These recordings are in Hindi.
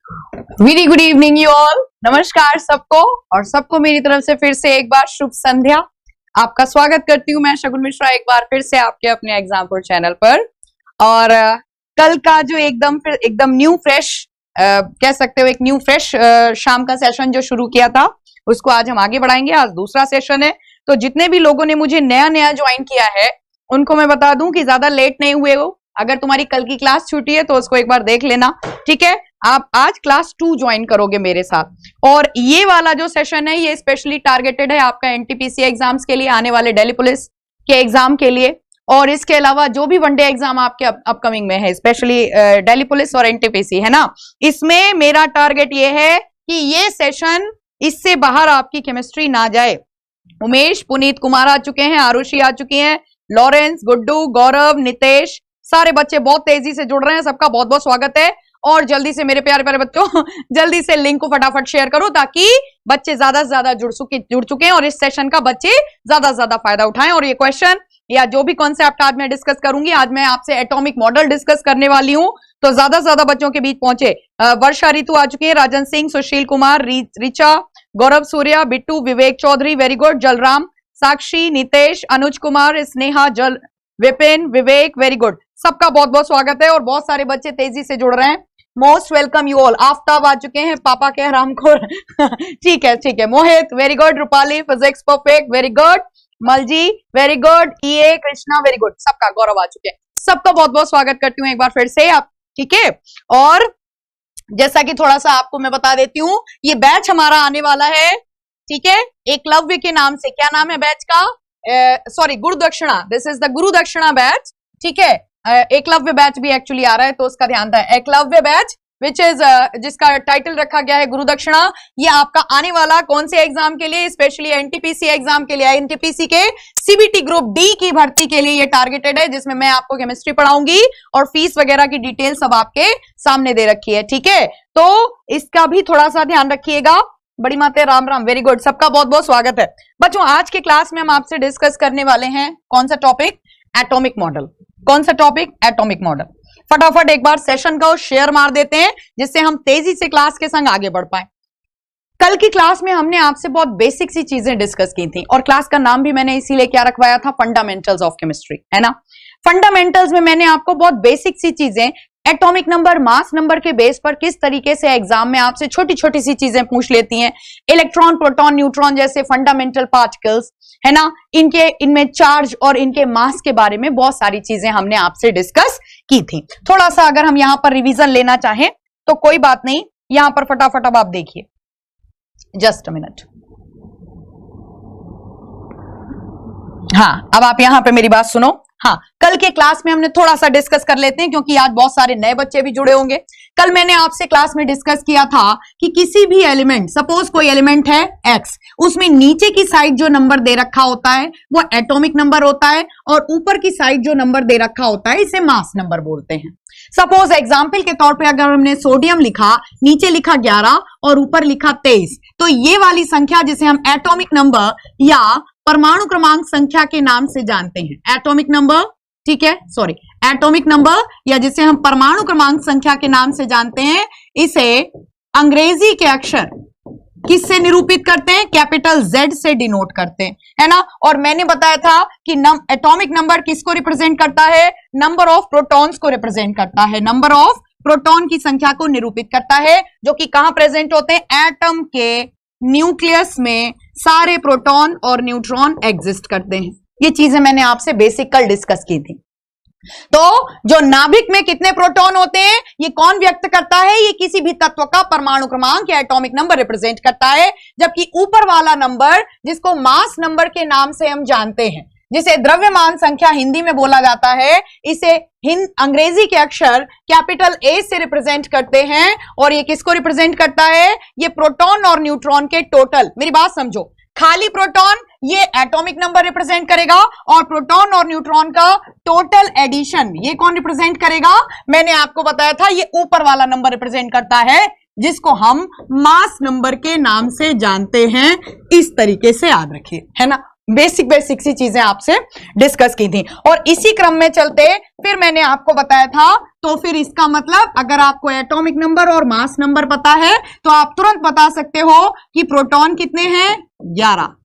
Very good evening you all. नमस्कार सबको, और सबको मेरी तरफ से फिर से एक बार शुभ संध्या। आपका स्वागत करती हूँ मैं शगुन मिश्रा एक बार फिर से आपके अपने एग्जाम्पल चैनल पर। और कल का जो एकदम न्यू फ्रेश कह सकते हो, एक न्यू फ्रेश शाम का सेशन जो शुरू किया था उसको आज हम आगे बढ़ाएंगे। आज दूसरा सेशन है, तो जितने भी लोगों ने मुझे नया ज्वाइन किया है उनको मैं बता दूं कि ज्यादा लेट नहीं हुए हो। अगर तुम्हारी कल की क्लास छूटी है तो उसको एक बार देख लेना, ठीक है। आप आज क्लास 2 ज्वाइन करोगे मेरे साथ। और ये वाला जो सेशन है ये स्पेशली टारगेटेड है आपका एनटीपीसी एग्जाम्स के लिए, आने वाले दिल्ली पुलिस के एग्जाम के लिए। और इसके अलावा जो भी वनडे एग्जाम आपके अपकमिंग में है, स्पेशली दिल्ली पुलिस और एनटीपीसी, है ना, इसमें मेरा टारगेट ये है कि ये सेशन इससे बाहर आपकी केमिस्ट्री ना जाए। उमेश, पुनीत कुमार आ चुके हैं, आरुषि आ चुकी हैं, लॉरेंस, गुड्डू, गौरव, नितेश, सारे बच्चे बहुत तेजी से जुड़ रहे हैं। सबका बहुत बहुत स्वागत है। और जल्दी से मेरे प्यारे प्यारे बच्चों जल्दी से लिंक को फटाफट शेयर करो ताकि बच्चे ज्यादा से ज्यादा जुड़ चुके हैं और इस सेशन का बच्चे ज्यादा से ज्यादा फायदा उठाएं। और ये क्वेश्चन या जो भी कॉन्सेप्ट आज मैं डिस्कस करूंगी, आज मैं आपसे एटॉमिक मॉडल डिस्कस करने वाली हूं, तो ज्यादा से ज्यादा बच्चों के बीच पहुंचे। वर्षा ऋतु आ चुकी है, राजन सिंह, सुशील कुमार, रिचा, गौरव सूर्या, बिट्टू, विवेक चौधरी, वेरी गुड, जलराम, साक्षी, नितेश, अनुज कुमार, स्नेहा, विपिन, विवेक, वेरी गुड। सबका बहुत बहुत स्वागत है और बहुत सारे बच्चे तेजी से जुड़ रहे हैं। Most welcome you all. Aftab आ चुके हैं, पापा कह रामखोर ठीक है। Mohit, very good. Rupali, physics perfect, very good. मलजी, वेरी गुड। ईए, कृष्णा, वेरी गुड। सबका, गौरव आ चुके हैं। सबका बहुत बहुत स्वागत करती हूँ एक बार फिर से आप, ठीक है। और जैसा कि थोड़ा सा आपको मैं बता देती हूँ, ये बैच हमारा आने वाला है, ठीक है, एकलव्य के नाम से। क्या नाम है बैच का? सॉरी, गुरु दक्षिणा। दिस इज द गुरु दक्षिणा बैच, ठीक है। एकलव्य बैच भी एक्चुअली आ रहा है तो उसका ध्यान रहे। एकलव्य बैच विच इज जिसका टाइटल रखा गया है गुरु दक्षिणा, ये आपका आने वाला कौन से एग्जाम के लिए? स्पेशली एनटीपीसी एग्जाम के लिए, एनटीपीसी के सीबीटी ग्रुप डी की भर्ती के लिए ये टारगेटेड है, जिसमें मैं आपको केमिस्ट्री पढ़ाऊंगी और फीस वगैरह की डिटेल सब आपके सामने दे रखी है, ठीक है। तो इसका भी थोड़ा सा ध्यान रखिएगा। बड़ी माते, राम राम, वेरी गुड। सबका बहुत बहुत स्वागत है बच्चों। आज के क्लास में हम आपसे डिस्कस करने वाले हैं कौन सा टॉपिक? Atomic model. कौन सा टॉपिक? Atomic model. फटाफट एक बार सेशन का शेयर मार देते हैं जिससे हम तेजी से क्लास के संग आगे बढ़ पाए। कल की क्लास में हमने आपसे बहुत बेसिक सी चीजें डिस्कस की थी और क्लास का नाम भी मैंने इसीलिए क्या रखवाया था? फंडामेंटल्स ऑफ केमिस्ट्री, है ना। फंडामेंटल्स में मैंने आपको बहुत बेसिक सी चीजें, एटॉमिक नंबर, मास नंबर के बेस पर किस तरीके से एग्जाम में आपसे छोटी छोटी सी चीजें पूछ लेती हैं, इलेक्ट्रॉन, प्रोटॉन, न्यूट्रॉन जैसे फंडामेंटल पार्टिकल्स, है ना, इनमें चार्ज और इनके मास के बारे में बहुत सारी चीजें हमने आपसे डिस्कस की थी। थोड़ा सा अगर हम यहां पर रिवीजन लेना चाहें तो कोई बात नहीं, यहां पर फटाफट अब आप देखिए, जस्ट अ मिनट। हाँ, अब आप यहां पे मेरी बात सुनो। हाँ, कल के क्लास में हमने थोड़ा सा डिस्कस कर लेते हैं क्योंकि आज बहुत सारे नए बच्चे भी जुड़े होंगे। कल मैंने आपसे क्लास में डिस्कस किया था कि किसी भी एलिमेंट, सपोज कोई एलिमेंट है x, उसमें नीचे की साइड जो नंबर दे रखा होता है वो एटॉमिक नंबर होता है और ऊपर की साइड जो नंबर दे रखा होता है इसे मास नंबर बोलते हैं। सपोज एग्जाम्पल के तौर पे अगर हमने सोडियम लिखा, नीचे लिखा 11 और ऊपर लिखा 23, तो ये वाली संख्या जिसे हम एटॉमिक नंबर या परमाणु क्रमांक संख्या के नाम से जानते हैं, एटॉमिक नंबर, ठीक है, सॉरी, एटॉमिक नंबर या जिसे हम परमाणु क्रमांक संख्या के नाम से जानते हैं, इसे अंग्रेजी के अक्षर किससे निरूपित करते हैं? कैपिटल Z से डिनोट करते हैं, है ना। और मैंने बताया था कि एटॉमिक नंबर किसको रिप्रेजेंट करता है? नंबर ऑफ प्रोटॉन्स को रिप्रेजेंट करता है, नंबर ऑफ प्रोटॉन की संख्या को निरूपित करता है, जो कि कहां प्रेजेंट होते हैं? एटम के न्यूक्लियस में सारे प्रोटॉन और न्यूट्रॉन एग्जिस्ट करते हैं। ये चीजें मैंने आपसे बेसिक कल डिस्कस की थी। तो जो नाभिक में कितने प्रोटॉन होते हैं ये कौन व्यक्त करता है? ये किसी भी तत्व का परमाणु क्रमांक या एटॉमिक नंबर रिप्रेजेंट करता है। जबकि ऊपर वाला नंबर जिसको मास नंबर के नाम से हम जानते हैं, जिसे द्रव्यमान संख्या हिंदी में बोला जाता है, इसे अंग्रेजी के अक्षर कैपिटल A से रिप्रेजेंट करते हैं। और ये किसको रिप्रेजेंट करता है? ये प्रोटॉन और न्यूट्रॉन के टोटल। मेरी बात समझो, खाली प्रोटॉन ये एटॉमिक नंबर रिप्रेजेंट करेगा और प्रोटॉन और न्यूट्रॉन का टोटल एडिशन ये कौन रिप्रेजेंट करेगा? मैंने आपको बताया था ये ऊपर वाला नंबर रिप्रेजेंट करता है, जिसको हम मास नंबर के नाम से जानते हैं। इस तरीके से याद रखिए, है ना। बेसिक सी चीजें आपसे डिस्कस की थी। और इसी क्रम में चलते फिर मैंने आपको बताया था, तो फिर इसका मतलब अगर आपको एटॉमिक नंबर और मास नंबर पता है तो आप तुरंत बता सकते हो कि प्रोटॉन कितने हैं, 11।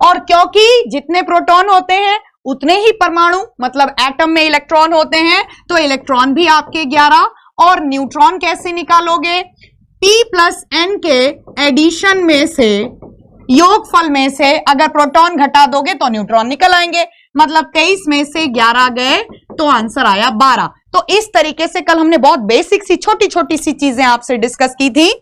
और क्योंकि जितने प्रोटॉन होते हैं उतने ही परमाणु मतलब एटम में इलेक्ट्रॉन होते हैं, तो इलेक्ट्रॉन भी आपके 11। और न्यूट्रॉन कैसे निकालोगे, p प्लस n के एडिशन में से, योगफल में से अगर प्रोटॉन घटा दोगे तो न्यूट्रॉन निकल आएंगे, मतलब 23 में से 11 गए तो आंसर आया 12। तो इस तरीके से कल हमने बहुत बेसिक सी छोटी छोटी सी चीजें आपसे डिस्कस की थी।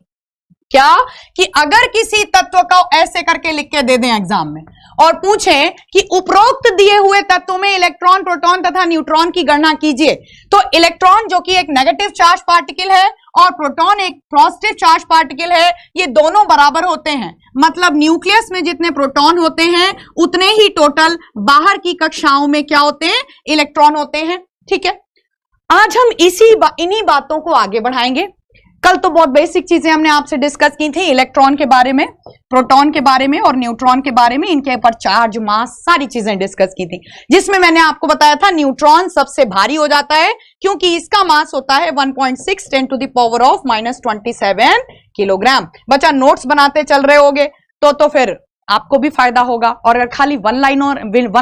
क्या कि अगर किसी तत्व को ऐसे करके लिख के दे दें एग्जाम में और पूछें कि उपरोक्त दिए हुए तत्वों में इलेक्ट्रॉन, प्रोटॉन तथा न्यूट्रॉन की गणना कीजिए, तो इलेक्ट्रॉन जो कि एक नेगेटिव चार्ज पार्टिकल है और प्रोटॉन एक पॉजिटिव चार्ज पार्टिकल है, ये दोनों बराबर होते हैं। मतलब न्यूक्लियस में जितने प्रोटॉन होते हैं उतने ही टोटल बाहर की कक्षाओं में क्या होते हैं, इलेक्ट्रॉन होते हैं। ठीक है, आज हम इन्हीं बातों को आगे बढ़ाएंगे। कल तो बहुत बेसिक चीजें हमने आपसे डिस्कस की थी, इलेक्ट्रॉन के बारे में, प्रोटॉन के बारे में और न्यूट्रॉन के बारे में, इनके ऊपर चार्ज, मास, सारी चीजें डिस्कस की थी, जिसमें मैंने आपको बताया था न्यूट्रॉन सबसे भारी हो जाता है क्योंकि इसका मास होता है 1.6 × 10⁻⁻27 किलोग्राम। बच्चा नोट्स बनाते चल रहे होगे तो फिर आपको भी फायदा होगा, और अगर खाली वन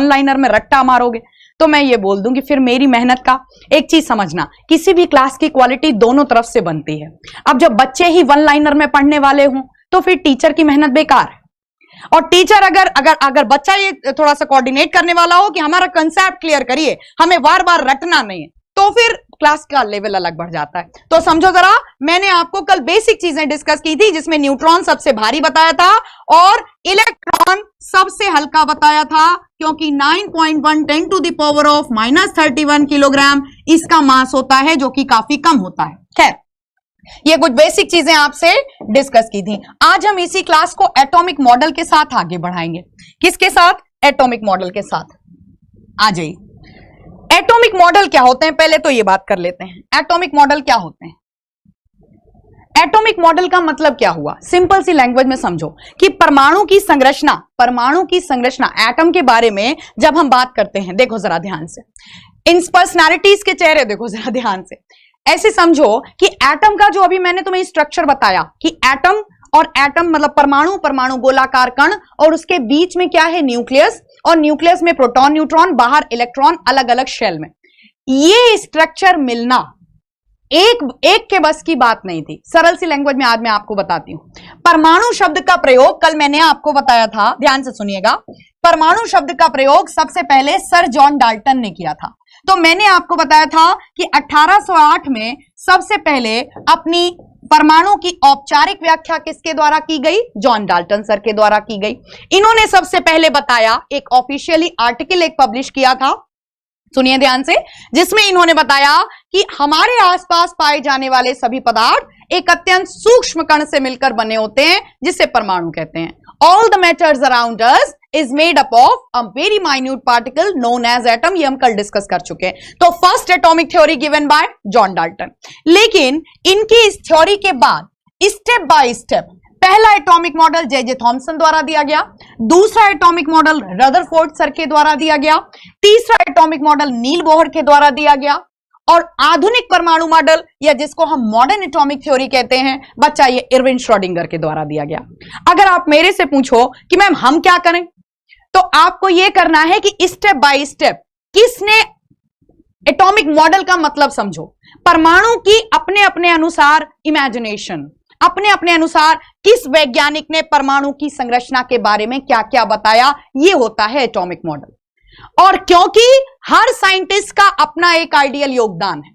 लाइनर में रट्टा मारोगे तो मैं ये बोल दूंगी फिर मेरी मेहनत का। एक चीज समझना, किसी भी क्लास की क्वालिटी दोनों तरफ से बनती है। अब जब बच्चे ही वन लाइनर में पढ़ने वाले हों तो फिर टीचर की मेहनत बेकार है। और टीचर अगर बच्चा ये थोड़ा सा कोऑर्डिनेट करने वाला हो कि हमारा कंसेप्ट क्लियर करिए, हमें बार बार रटना नहीं है, तो फिर क्लास का लेवल अलग बढ़ जाता है। तो समझो जरा, मैंने आपको कल बेसिक चीजें डिस्कस की थी जिसमें न्यूट्रॉन सबसे भारी बताया था और इलेक्ट्रॉन सबसे हल्का बताया था, क्योंकि 9.1 × 10⁻31 किलोग्राम इसका मास होता है, जो कि काफी कम होता है। खैर, ये कुछ बेसिक चीजें आपसे डिस्कस की थी। आज हम इसी क्लास को एटॉमिक मॉडल के साथ आगे बढ़ाएंगे। किसके साथ? एटॉमिक मॉडल के साथ। आ जाइए, एटॉमिक मॉडल क्या होते हैं पहले तो ये बात कर लेते हैं। एटॉमिक मॉडल क्या होते हैं? एटॉमिक मॉडल का मतलब क्या हुआ, सिंपल सी लैंग्वेज में समझो कि परमाणु की संरचना एटम के बारे में जब हम बात करते हैं, देखो जरा ध्यान से, इन पर्सनैलिटीज के चेहरे देखो जरा ध्यान से। ऐसे समझो कि एटम का जो अभी मैंने तुम्हें स्ट्रक्चर बताया कि एटम और एटम मतलब परमाणु गोलाकार कण, और उसके बीच में क्या है, न्यूक्लियस, और न्यूक्लियस में प्रोटॉन, न्यूट्रॉन, बाहर इलेक्ट्रॉन, अलग अलग शेल में। ये स्ट्रक्चर मिलना एक के बस की बात नहीं थी। सरल सी लैंग्वेज में आज मैं आपको बताती हूं। परमाणु शब्द का प्रयोग कल मैंने आपको बताया था, ध्यान से सुनिएगा। परमाणु शब्द का प्रयोग सबसे पहले सर जॉन डाल्टन ने किया था। तो मैंने आपको बताया था कि 1808 में सबसे पहले अपनी परमाणु की औपचारिक व्याख्या किसके द्वारा की गई? जॉन डाल्टन सर के द्वारा की गई। इन्होंने सबसे पहले बताया, एक ऑफिशियली आर्टिकल एक पब्लिश किया था, सुनिए ध्यान से, जिसमें इन्होंने बताया कि हमारे आसपास पाए जाने वाले सभी पदार्थ एक अत्यंत सूक्ष्म कण से मिलकर बने होते हैं, जिसे परमाणु कहते हैं। All the matters around us is made up of a very minute particle known as atom। ये हम कल डिस्कस कर चुके हैं। तो first atomic theory given by John Dalton. लेकिन इनकी इस थ्योरी के बाद स्टेप बाय स्टेप पहला एटॉमिक मॉडल जे थॉमसन द्वारा दिया गया, दूसरा एटॉमिक मॉडल रदरफोर्ड सर के द्वारा दिया गया, तीसरा एटॉमिक मॉडल नील बोहर के द्वारा दिया गया, और आधुनिक परमाणु मॉडल या जिसको हम मॉडर्न एटॉमिक थ्योरी कहते हैं बच्चा, ये इरविन श्रोडिंगर के द्वारा दिया गया। अगर आप मेरे से पूछो कि मैम हम क्या करें, तो आपको यह करना है कि स्टेप बाय स्टेप किसने एटॉमिक मॉडल का मतलब समझो। परमाणु की अपने अपने अनुसार इमेजिनेशन, अपने अपने अनुसार किस वैज्ञानिक ने परमाणु की संरचना के बारे में क्या क्या बताया, यह होता है एटॉमिक मॉडल। और क्योंकि हर साइंटिस्ट का अपना एक आइडियल योगदान है,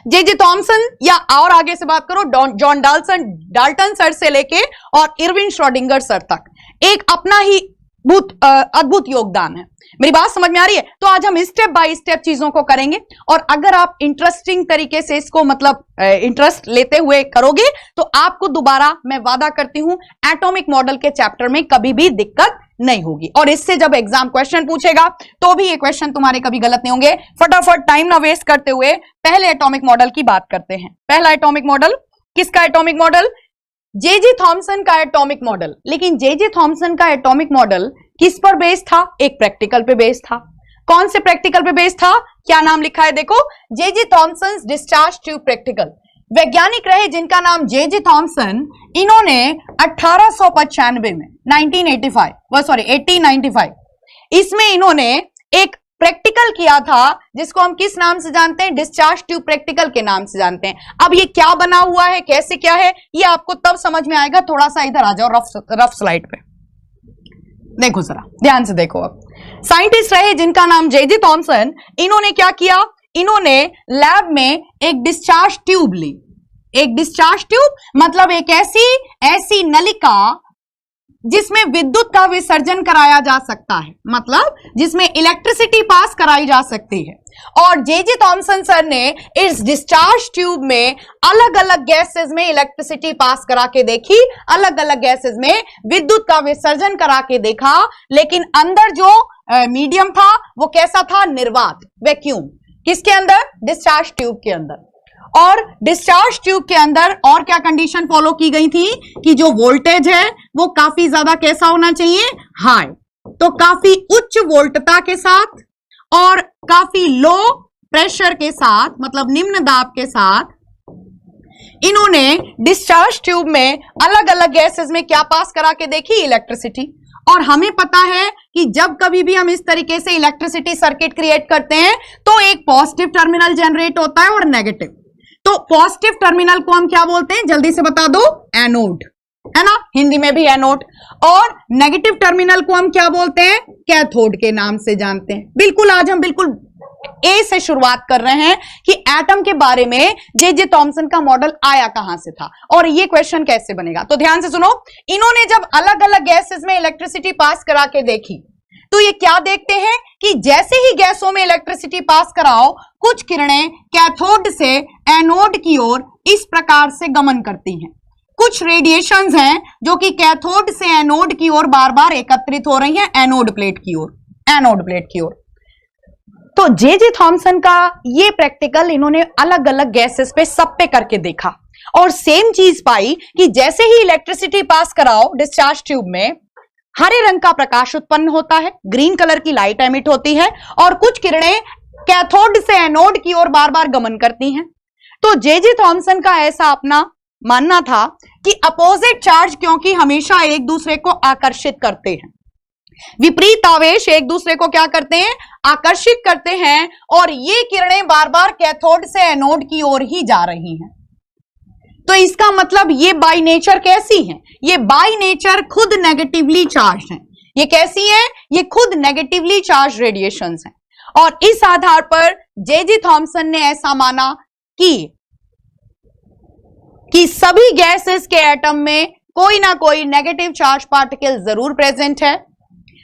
जे थॉमसन या और आगे से बात करो जॉन डाल्टन सर से लेके और इरविन श्रोडिंगर सर तक, एक अपना ही अद्भुत योगदान है। मेरी बात समझ में आ रही है? तो आज हम स्टेप बाय स्टेप चीजों को करेंगे, और अगर आप इंटरेस्टिंग तरीके से इसको मतलब इंटरेस्ट लेते हुए करोगे तो आपको दोबारा मैं वादा करती हूं एटॉमिक मॉडल के चैप्टर में कभी भी दिक्कत नहीं होगी। और इससे जब एग्जाम क्वेश्चन पूछेगा तो भी ये क्वेश्चन तुम्हारे कभी गलत नहीं होंगे। फटाफट टाइम ना वेस्ट करते हुए पहले एटॉमिक मॉडल की बात करते हैं। पहला एटॉमिक मॉडल किसका? एटॉमिक मॉडल जे थॉमसन का एटॉमिक मॉडल। लेकिन जे थॉमसन का एटॉमिक मॉडल किस पर बेस्ड था? एक प्रैक्टिकल पे बेस्ड था। कौन से प्रैक्टिकल पे बेस्ड था? क्या नाम लिखा है देखो, J Thomson discharge tube practical. वैज्ञानिक रहे जिनका नाम जे थॉमसन। इन्होंने 1895 में 1895 इसमें इन्होंने एक प्रैक्टिकल किया था जिसको हम किस नाम से जानते हैं? डिस्चार्ज ट्यूब प्रैक्टिकल के नाम से जानते हैं। अब ये क्या बना हुआ है, कैसे क्या है, ये आपको तब समझ में आएगा। थोड़ा सा इधर आ जाओ रफ स्लाइड पे, देखो जरा ध्यान से देखो। अब साइंटिस्ट रहे जिनका नाम जे थॉमसन। इन्होंने क्या किया? इन्होंने लैब में एक डिस्चार्ज ट्यूब ली। एक डिस्चार्ज ट्यूब मतलब एक ऐसी नलिका जिसमें विद्युत का विसर्जन कराया जा सकता है, मतलब जिसमें इलेक्ट्रिसिटी पास कराई जा सकती है। और जे थॉमसन सर ने इस डिस्चार्ज ट्यूब में अलग अलग गैसेस में इलेक्ट्रिसिटी पास करा के देखी, अलग अलग गैसेस में विद्युत का विसर्जन करा के देखा, लेकिन अंदर जो मीडियम था वो कैसा था? निर्वात, वैक्यूम। किसके अंदर? डिस्चार्ज ट्यूब के अंदर। और डिस्चार्ज ट्यूब के अंदर और क्या कंडीशन फॉलो की गई थी कि जो वोल्टेज है वो काफी ज्यादा कैसा होना चाहिए? हाई। तो काफी उच्च वोल्टता के साथ और काफी लो प्रेशर के साथ, मतलब निम्न दाब के साथ, इन्होंने डिस्चार्ज ट्यूब में अलग अलग गैसेस में क्या पास करा के देखी? इलेक्ट्रिसिटी। और हमें पता है कि जब कभी भी हम इस तरीके से इलेक्ट्रिसिटी सर्किट क्रिएट करते हैं तो एक पॉजिटिव टर्मिनल जनरेट होता है और नेगेटिव। तो पॉजिटिव टर्मिनल को हम क्या बोलते हैं? जल्दी से बता दो, एनोड, है ना, हिंदी में भी एनोड। और नेगेटिव टर्मिनल को हम क्या बोलते हैं? कैथोड के नाम से जानते हैं। बिल्कुल आज हम बिल्कुल ए से शुरुआत कर रहे हैं कि एटम के बारे में जे थॉमसन का मॉडल आया कहां से था और ये क्वेश्चन कैसे बनेगा। तो ध्यान से सुनो, इन्होंने जब अलग अलग गैसेस में इलेक्ट्रिसिटी पास करा के देखी तो ये क्या देखते हैं कि जैसे ही गैसों में इलेक्ट्रिसिटी पास कराओ, कुछ किरणें कैथोड से एनोड की ओर इस प्रकार से गमन करती हैं। कुछ रेडिएशंस हैं जो कि कैथोड से एनोड की ओर बार बार एकत्रित हो रही हैं, एनोड प्लेट की ओर। तो जे थॉमसन का ये प्रैक्टिकल इन्होंने अलग अलग गैसेस पे सब पे करके देखा और सेम चीज पाई कि जैसे ही इलेक्ट्रिसिटी पास कराओ डिस्चार्ज ट्यूब में, हरे रंग का प्रकाश उत्पन्न होता है, ग्रीन कलर की लाइट एमिट होती है और कुछ किरणें कैथोड से एनोड की ओर बार बार गमन करती हैं। तो जे थॉमसन का ऐसा अपना मानना था कि अपोजिट चार्ज क्योंकि हमेशा एक दूसरे को आकर्षित करते हैं, विपरीत आवेश एक दूसरे को क्या करते हैं? आकर्षित करते हैं, और ये किरणें बार बार कैथोड से एनोड की ओर ही जा रही हैं। तो इसका मतलब ये बाय नेचर कैसी हैं? ये बाय नेचर खुद नेगेटिवली चार्ज हैं। ये कैसी हैं? ये खुद नेगेटिवली चार्ज रेडिएशंस हैं। और इस आधार पर जे थॉमसन ने ऐसा माना कि सभी गैसेस के एटम में कोई ना कोई नेगेटिव चार्ज पार्टिकल जरूर प्रेजेंट है,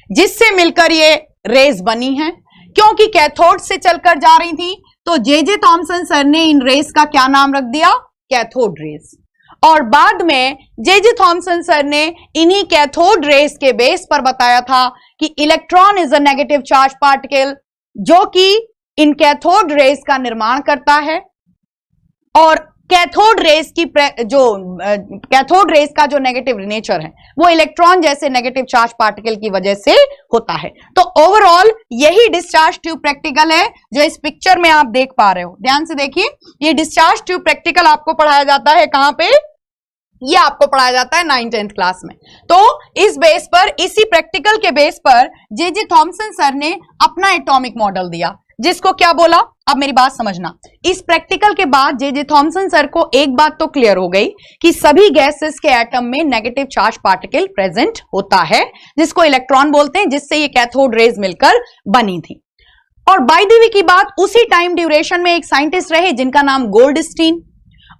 जिससे मिलकर ये रेज बनी है। क्योंकि कैथोड से चलकर जा रही थी तो जे थॉमसन सर ने इन रेस का क्या नाम रख दिया? Cathode rays. और बाद में जे थॉमसन सर ने इन्हीं कैथोड रेस के बेस पर बताया था कि electron is a negative charge particle, जो कि इन कैथोड रेस का निर्माण करता है। और कैथोड रेस का जो नेगेटिव नेचर है वो इलेक्ट्रॉन जैसे नेगेटिव चार्ज पार्टिकल की वजह से होता है। तो ओवरऑल यही डिस्चार्ज ट्यूब प्रैक्टिकल है जो इस पिक्चर में आप देख पा रहे हो। ध्यान से देखिए, ये डिस्चार्ज ट्यूब प्रैक्टिकल आपको पढ़ाया जाता है कहां पे? ये आपको पढ़ाया जाता है 9th-10th क्लास में। तो इस बेस पर, इसी प्रैक्टिकल के बेस पर जे थॉमसन सर ने अपना एटॉमिक मॉडल दिया, जिसको क्या बोला? अब मेरी बात समझना, इस प्रैक्टिकल के बाद जे थॉमसन सर को एक बात तो क्लियर हो गई कि सभी गैसेस के एटम में नेगेटिव चार्ज पार्टिकल प्रेजेंट होता है, जिसको इलेक्ट्रॉन बोलते हैं, जिससे ये कैथोड रेज मिलकर बनी थी। और बाय द वे की बात, उसी टाइम ड्यूरेशन में एक साइंटिस्ट रहे जिनका नाम गोल्डस्टीन।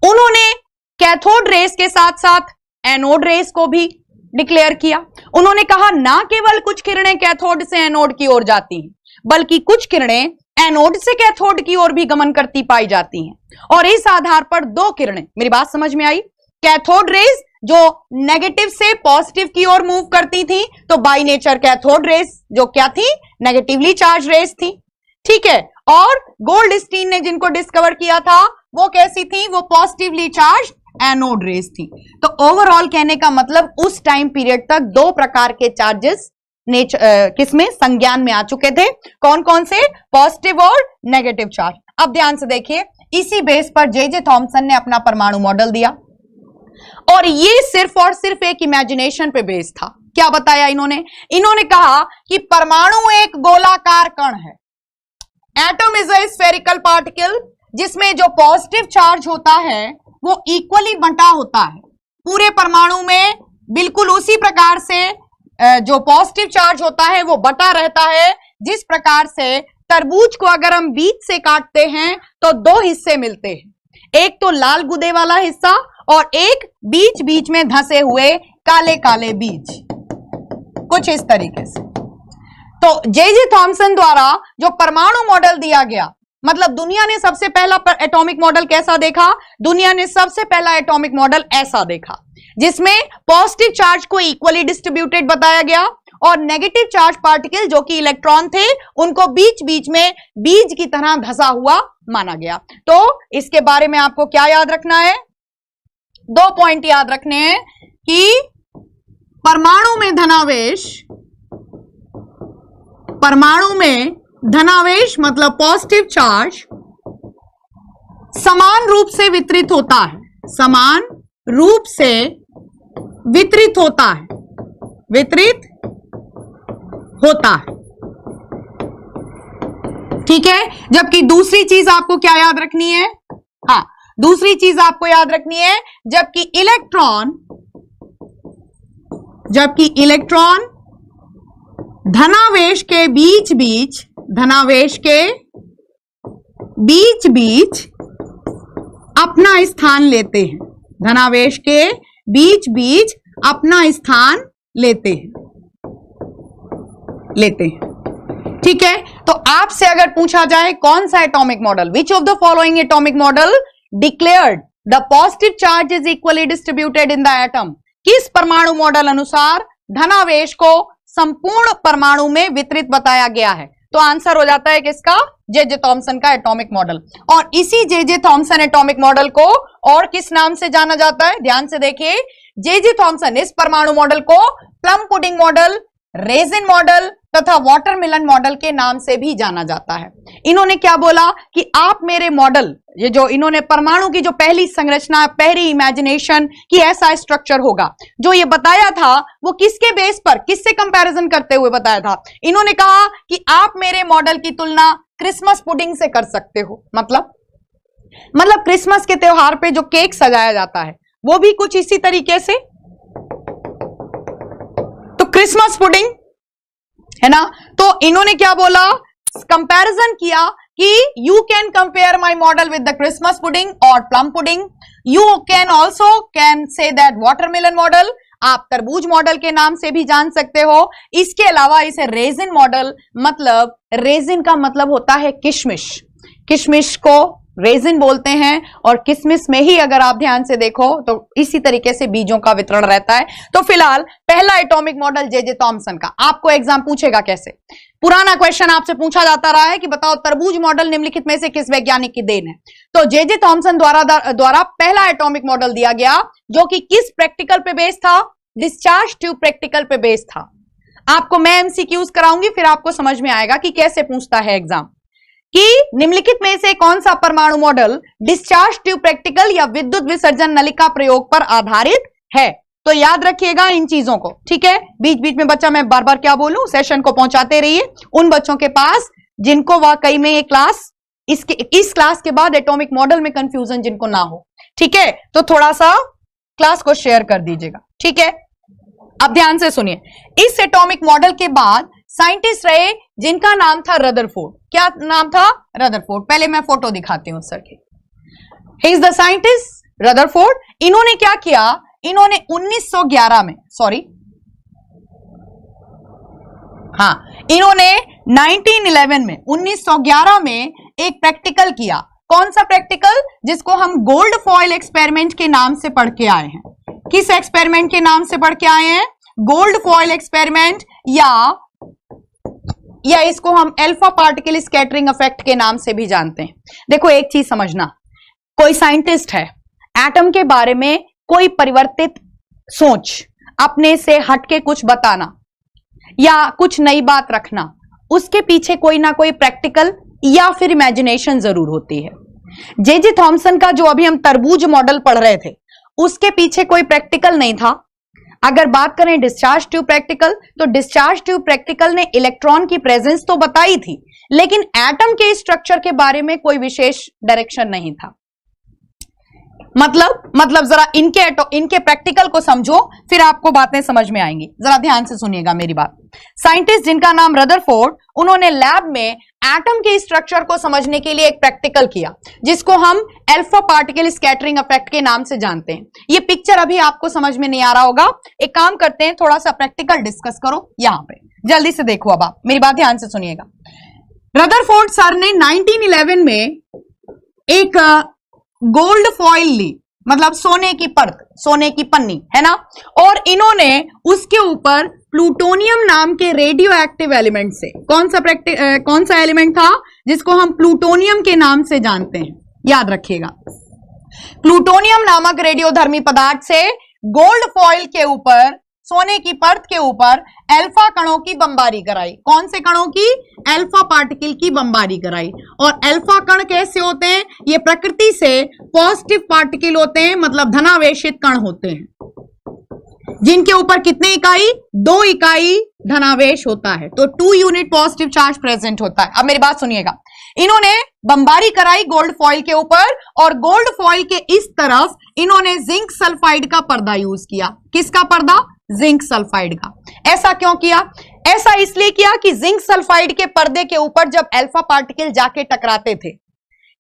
उन्होंने कैथोड रेस के साथ साथ एनोड रेस को भी डिक्लेयर किया। उन्होंने कहा ना केवल कुछ किरणें कैथोड से एनोड की ओर जाती हैं, बल्कि कुछ किरणें एनोड से कैथोड की ओर भी गमन करती पाई जाती हैं। और इस आधार पर दो किरणें, मेरी बात समझ में आई, कैथोड रेस जो नेगेटिव से पॉजिटिव की ओर मूव करती थी, तो बाय नेचर कैथोड रेस जो क्या थी? नेगेटिवली चार्ज रेस थी। ठीक है। और गोल्डस्टीन ने जिनको डिस्कवर किया था वो कैसी थी? वो पॉजिटिवली चार्ज एनोड रेस थी। तो ओवरऑल कहने का मतलब उस टाइम पीरियड तक दो प्रकार के चार्जेस किसमें संज्ञान में आ चुके थे, कौन कौन से, पॉजिटिव और नेगेटिव चार्ज। अब ध्यान से देखिए, इसी बेस पर जे थॉमसन ने अपना परमाणु मॉडल दिया और ये सिर्फ और सिर्फ एक इमेजिनेशन पे बेस था। क्या बताया इन्होंने कहा कि परमाणु एक गोलाकार कण है। Atom is a spherical particle जिसमें जो पॉजिटिव चार्ज होता है वो इक्वली बंटा होता है पूरे परमाणु में, बिल्कुल उसी प्रकार से जो पॉजिटिव चार्ज होता है वो बटा रहता है जिस प्रकार से तरबूज को अगर हम बीच से काटते हैं तो दो हिस्से मिलते हैं, एक तो लाल गुदे वाला हिस्सा और एक बीच बीच में धंसे हुए काले काले बीज, कुछ इस तरीके से। तो जे थॉमसन द्वारा जो परमाणु मॉडल दिया गया, मतलब दुनिया ने सबसे पहला एटॉमिक मॉडल कैसा देखा, दुनिया ने सबसे पहला एटॉमिक मॉडल ऐसा देखा जिसमें पॉजिटिव चार्ज को इक्वली डिस्ट्रीब्यूटेड बताया गया और नेगेटिव चार्ज पार्टिकल जो कि इलेक्ट्रॉन थे उनको बीच बीच में बीज की तरह धंसा हुआ माना गया। तो इसके बारे में आपको क्या याद रखना है, दो पॉइंट याद रखने हैं कि परमाणु में धनावेश मतलब पॉजिटिव चार्ज समान रूप से वितरित होता है, समान रूप से वितरित होता है, ठीक है। जबकि दूसरी चीज आपको क्या याद रखनी है, हाँ दूसरी चीज आपको याद रखनी है, जबकि इलेक्ट्रॉन धनावेश के बीच बीच अपना स्थान लेते हैं, धनावेश के बीच बीच अपना स्थान लेते हैं, ठीक है। तो आपसे अगर पूछा जाए कौन सा atomic model, which of the following atomic model declared the positive charge is equally distributed in the atom, किस परमाणु मॉडल अनुसार धनावेश को संपूर्ण परमाणु में वितरित बताया गया है, तो आंसर हो जाता है किसका, जे थॉमसन का एटॉमिक मॉडल। और इसी जे थॉमसन एटॉमिक मॉडल को और किस नाम से जाना जाता है, ध्यान से देखिए, जे थॉमसन इस परमाणु मॉडल को plum pudding model, resin model तथा वाटरमेलन मॉडल के नाम से भी जाना जाता है। इन्होंने क्या बोला कि आप मेरे मॉडल, ये जो इन्होंने परमाणु की जो पहली संरचना, पहली इमेजिनेशन कि ऐसा स्ट्रक्चर होगा, जो ये बताया था वो किसके बेस पर, किससे कंपैरिजन करते हुए बताया था, इन्होंने कहा कि आप मेरे मॉडल की तुलना क्रिसमस पुडिंग से कर सकते हो। मतलब क्रिसमस के त्योहार पे जो केक सजाया जाता है वो भी कुछ इसी तरीके से, तो क्रिसमस पुडिंग है ना। तो इन्होंने क्या बोला, कंपैरिजन किया कि you can compare my model with the Christmas pudding और plum pudding, you can also can say that watermelon model, आप तरबूज मॉडल के नाम से भी जान सकते हो। इसके अलावा इसे रेजिन मॉडल, मतलब रेजिन का मतलब होता है किशमिश, किशमिश को रेजिन बोलते हैं और किशमिश में ही अगर आप ध्यान से देखो तो इसी तरीके से बीजों का वितरण रहता है। तो फिलहाल पहला एटॉमिक मॉडल जे थॉमसन का, आपको एग्जाम पूछेगा कैसे, पुराना क्वेश्चन आपसे पूछा जाता रहा है कि बताओ तरबूज मॉडल निम्नलिखित में से किस वैज्ञानिक की देन है, तो जे थॉमसन द्वारा पहला एटॉमिक मॉडल दिया गया जो कि किस प्रैक्टिकल पे बेस था, डिस्चार्ज ट्यूब प्रैक्टिकल पे बेस था। आपको मैं एमसीक्यूज कराऊंगी फिर आपको समझ में आएगा कि कैसे पूछता है एग्जाम, कि निम्नलिखित में से कौन सा परमाणु मॉडल डिस्चार्ज ट्यूब प्रैक्टिकल या विद्युत विसर्जन नलिका प्रयोग पर आधारित है। तो याद रखिएगा इन चीजों को, ठीक है। बीच बीच में बच्चा मैं बार बार क्या बोलूं, सेशन को पहुंचाते रहिए उन बच्चों के पास जिनको वाकई में ये क्लास, इस क्लास के बाद एटॉमिक मॉडल में कंफ्यूजन जिनको ना हो, ठीक है। तो थोड़ा सा क्लास को शेयर कर दीजिएगा, ठीक है। अब ध्यान से सुनिए, इस एटॉमिक मॉडल के बाद साइंटिस्ट रहे जिनका नाम था रदरफोर्ड। क्या नाम था, रदरफोर्ड। पहले मैं फोटो दिखाती हूं सर की, he is the scientist Rutherford. इन्होंने क्या किया, इन्होंने 1911 में, इन्होंने 1911 में 1911 में एक प्रैक्टिकल किया। कौन सा प्रैक्टिकल, जिसको हम गोल्ड फॉयल एक्सपेरिमेंट के नाम से पढ़ के आए हैं। किस एक्सपेरिमेंट के नाम से पढ़ के आए हैं, गोल्ड फॉयल एक्सपेरिमेंट, या इसको हम अल्फा पार्टिकल स्कैटरिंग इफेक्ट के नाम से भी जानते हैं। देखो एक चीज समझना, कोई साइंटिस्ट है, एटम के बारे में कोई परिवर्तित सोच, अपने से हटके कुछ बताना, या कुछ नई बात रखना, उसके पीछे कोई ना कोई प्रैक्टिकल या फिर इमेजिनेशन जरूर होती है। जे थॉमसन का जो अभी हम तरबूज मॉडल पढ़ रहे थे, उसके पीछे कोई प्रैक्टिकल नहीं था। अगर बात करें डिस्चार्ज ट्यूब प्रैक्टिकल, तो डिस्चार्ज ट्यूब प्रैक्टिकल ने इलेक्ट्रॉन की प्रेजेंस तो बताई थी, लेकिन एटम के स्ट्रक्चर के बारे में कोई विशेष डायरेक्शन नहीं था। मतलब जरा इनके प्रैक्टिकल को समझो, फिर आपको बातें समझ में आएंगी। जरा ध्यान से सुनिएगा मेरी बात। साइंटिस्ट जिनका नाम रदरफोर्ड, उन्होंने लैब में एटम के स्ट्रक्चर को समझने के लिए एक प्रैक्टिकल किया, जिसको हम अल्फा पार्टिकल स्कैटरिंग इफेक्ट के नाम से जानते हैं। ये पिक्चर अभी आपको समझ में नहीं आ रहा होगा, एक काम करते हैं, थोड़ा सा प्रैक्टिकल डिस्कस करो यहां पे, जल्दी से देखो। अब आप मेरी बात ध्यान से सुनिएगा। रदरफोर्ड सर ने 1911 में एक गोल्ड फॉइल ली, मतलब सोने की परत, सोने की पन्नी, है ना, और इन्होंने उसके ऊपर प्लूटोनियम नाम के रेडियो एक्टिव एलिमेंट से, कौन सा एलिमेंट था जिसको हम प्लूटोनियम के नाम से जानते हैं, याद रखिएगा। प्लूटोनियम नामक रेडियोधर्मी पदार्थ से गोल्ड फॉइल के ऊपर, सोने की परत के ऊपर अल्फा कणों की बमबारी कराई। कौन से कणों की? अल्फा पार्टिकल की बमबारी कराई। और अल्फा कण कैसे होते हैं? ये प्रकृति से पॉजिटिव पार्टिकल होते हैं, मतलब धनावेशित कण होते हैं, जिनके ऊपर कितने इकाई? 2 इकाई धनावेश होता है, तो 2 यूनिट पॉजिटिव चार्ज प्रेजेंट होता है। अब मेरी बात सुनिएगा। इन्होंने बमबारी कराई गोल्ड फॉइल के ऊपर, और गोल्ड फॉइल के इस तरफ इन्होंने जिंक सल्फाइड का पर्दा यूज किया। किसका पर्दा? जिंक सल्फाइड का। ऐसा क्यों किया? ऐसा इसलिए किया कि जिंक सल्फाइड के पर्दे के ऊपर जब अल्फा पार्टिकल जाके टकराते थे,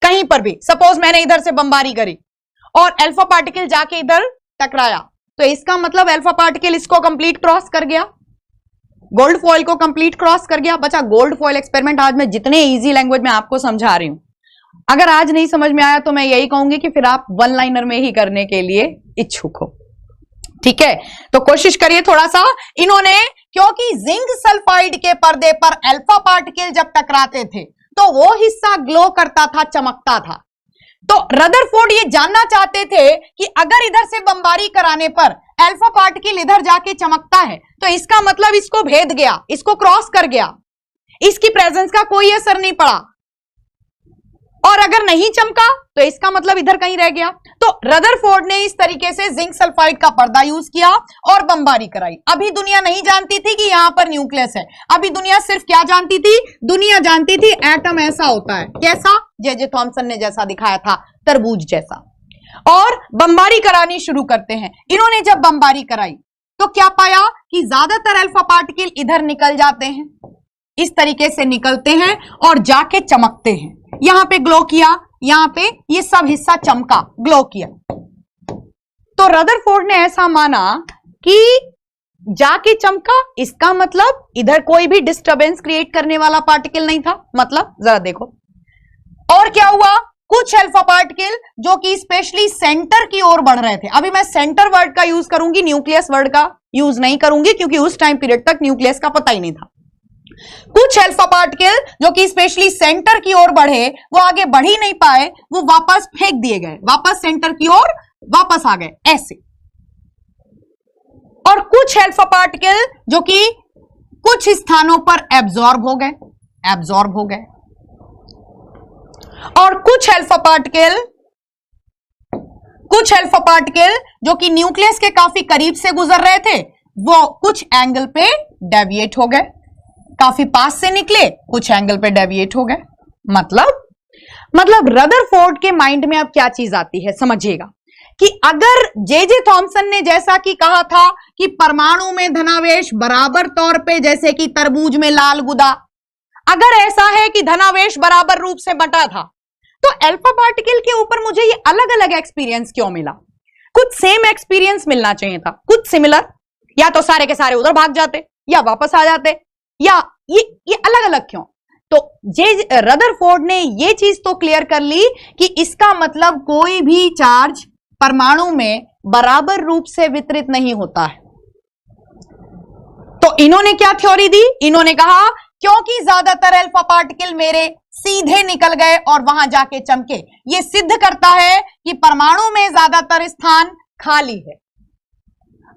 कहीं पर भी, सपोज मैंने इधर से बमबारी करी और अल्फा पार्टिकल जाके इधर टकराया, तो इसका मतलब अल्फा पार्टिकल इसको कंप्लीट क्रॉस कर गया, गोल्ड फॉइल को कंप्लीट क्रॉस कर गया। बचा गोल्ड फॉइल एक्सपेरिमेंट। आज मैं जितने इजी लैंग्वेज में आपको समझा रही हूं, अगर आज नहीं समझ में आया तो मैं यही कहूंगी कि फिर आप वन लाइनर में ही करने के लिए इच्छुक हो, ठीक है? तो कोशिश करिए थोड़ा सा। इन्होंने, क्योंकि जिंक सल्फाइड के पर्दे पर अल्फा पार्टिकल जब टकराते थे तो वो हिस्सा ग्लो करता था, चमकता था। तो रदरफोर्ड ये जानना चाहते थे कि अगर इधर से बमबारी कराने पर अल्फा पार्टिकल इधर जाके चमकता है, तो इसका मतलब इसको भेद गया, इसको क्रॉस कर गया, इसकी प्रेजेंस का कोई असर नहीं पड़ा। और अगर नहीं चमका तो इसका मतलब इधर कहीं रह गया। तो रदरफोर्ड ने इस तरीके से जिंक सल्फाइड का पर्दा यूज किया और बमबारी कराई। अभी दुनिया नहीं जानती थी कि यहां पर न्यूक्लियस है, अभी दुनिया सिर्फ क्या जानती थी? दुनिया जानती थी एटम ऐसा होता है। कैसा? जे थॉमसन ने जैसा दिखाया था, तरबूज जैसा। और बमबारी करानी शुरू करते हैं। इन्होंने जब बमबारी कराई तो क्या पाया कि ज्यादातर अल्फा पार्टिकल इधर निकल जाते हैं, इस तरीके से निकलते हैं और जाके चमकते हैं। यहां पे ग्लो किया, यहां पे ये सब हिस्सा चमका, ग्लो किया। तो रदरफोर्ड ने ऐसा माना कि जाके चमका, इसका मतलब इधर कोई भी डिस्टरबेंस क्रिएट करने वाला पार्टिकल नहीं था। मतलब जरा देखो, और क्या हुआ? कुछ अल्फा पार्टिकल जो कि स्पेशली सेंटर की ओर बढ़ रहे थे। अभी मैं सेंटर वर्ड का यूज करूंगी, न्यूक्लियस वर्ड का यूज नहीं करूंगी, क्योंकि उस टाइम पीरियड तक न्यूक्लियस का पता ही नहीं था। कुछ अल्फा पार्टिकल जो कि स्पेशली सेंटर की ओर बढ़े, वो आगे बढ़ ही नहीं पाए, वो वापस फेंक दिए गए, वापस सेंटर की ओर वापस आ गए, ऐसे। और कुछ अल्फा पार्टिकल जो कि कुछ स्थानों पर एब्जॉर्ब हो गए, और कुछ अल्फा पार्टिकल जो कि न्यूक्लियस के काफी करीब से गुजर रहे थे, वो कुछ एंगल पे डेविएट हो गए। काफी पास से निकले, कुछ एंगल पे डेविएट हो गए। मतलब रदरफोर्ड के माइंड में अब क्या चीज आती है, समझिएगा कि अगर जे थॉमसन ने जैसा कि कहा था कि परमाणु में धनावेश बराबर तौर पे, जैसे कि तरबूज में लाल गुदा, अगर ऐसा है कि धनावेश बराबर रूप से बटा था, तो अल्फा पार्टिकल के ऊपर मुझे ये अलग अलग एक्सपीरियंस क्यों मिला? कुछ सेम एक्सपीरियंस मिलना चाहिए था, कुछ सिमिलर। या तो सारे के सारे उधर भाग जाते, या वापस आ जाते, या ये अलग अलग क्यों? तो रदरफोर्ड ने ये चीज तो क्लियर कर ली कि इसका मतलब कोई भी चार्ज परमाणु में बराबर रूप से वितरित नहीं होता है। तो इन्होंने क्या थ्योरी दी? इन्होंने कहा क्योंकि ज्यादातर अल्फा पार्टिकल मेरे सीधे निकल गए और वहां जाके चमके, ये सिद्ध करता है कि परमाणु में ज्यादातर स्थान खाली है।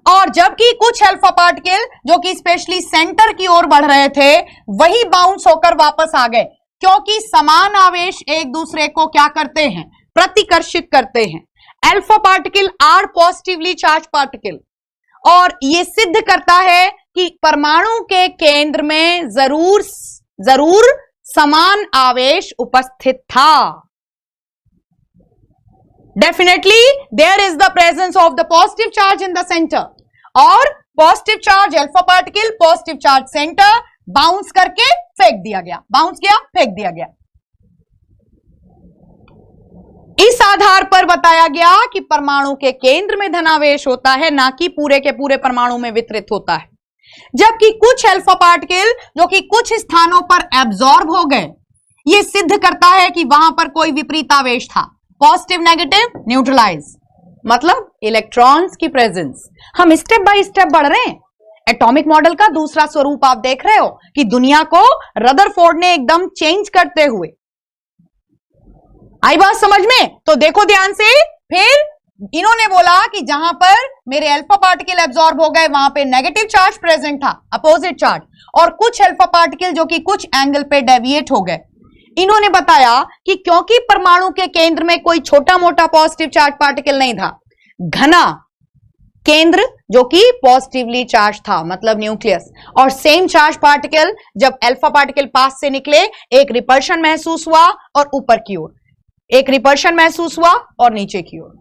और जबकि कुछ अल्फा पार्टिकल जो कि स्पेशली सेंटर की ओर बढ़ रहे थे वही बाउंस होकर वापस आ गए, क्योंकि समान आवेश एक दूसरे को क्या करते हैं, प्रतिकर्षित करते हैं। Alpha particle are positively charge particle, और यह सिद्ध करता है कि परमाणु के केंद्र में जरूर समान आवेश उपस्थित था। Definitely there is the presence of the positive charge in the centre, और positive charge alpha particle positive charge centre bounce करके फेंक दिया गया, बाउंस किया, फेंक दिया गया। इस आधार पर बताया गया कि परमाणु के केंद्र में धनावेश होता है, ना कि पूरे के पूरे परमाणु में वितरित होता है। जबकि कुछ अल्फा पार्टिकल जो कि कुछ स्थानों पर एब्जॉर्ब हो गए, यह सिद्ध करता है कि वहां पर कोई विपरीत आवेश था, पॉजिटिव नेगेटिव न्यूट्रलाइज, मतलब इलेक्ट्रॉन्स की प्रेजेंस। हम स्टेप बाय स्टेप बढ़ रहे हैं। एटॉमिक मॉडल का दूसरा स्वरूप आप देख रहे हो कि दुनिया को रदरफोर्ड ने एकदम चेंज करते हुए। आई बात समझ में? तो देखो ध्यान से, फिर इन्होंने बोला कि जहां पर मेरे अल्फा पार्टिकल एब्जॉर्ब हो गए वहां पे नेगेटिव चार्ज प्रेजेंट था, अपोजिट चार्ज, और कुछ अल्फा पार्टिकल जो कि कुछ एंगल पे डेविएट हो गए। इन्होंने बताया कि क्योंकि परमाणु के केंद्र में कोई छोटा मोटा पॉजिटिव चार्ज पार्टिकल नहीं था, घना केंद्र जो कि पॉजिटिवली चार्ज था, मतलब न्यूक्लियस, और सेम चार्ज पार्टिकल जब अल्फा पार्टिकल पास से निकले एक रिपल्शन महसूस हुआ और ऊपर की ओर, एक रिपल्शन महसूस हुआ और नीचे की ओर।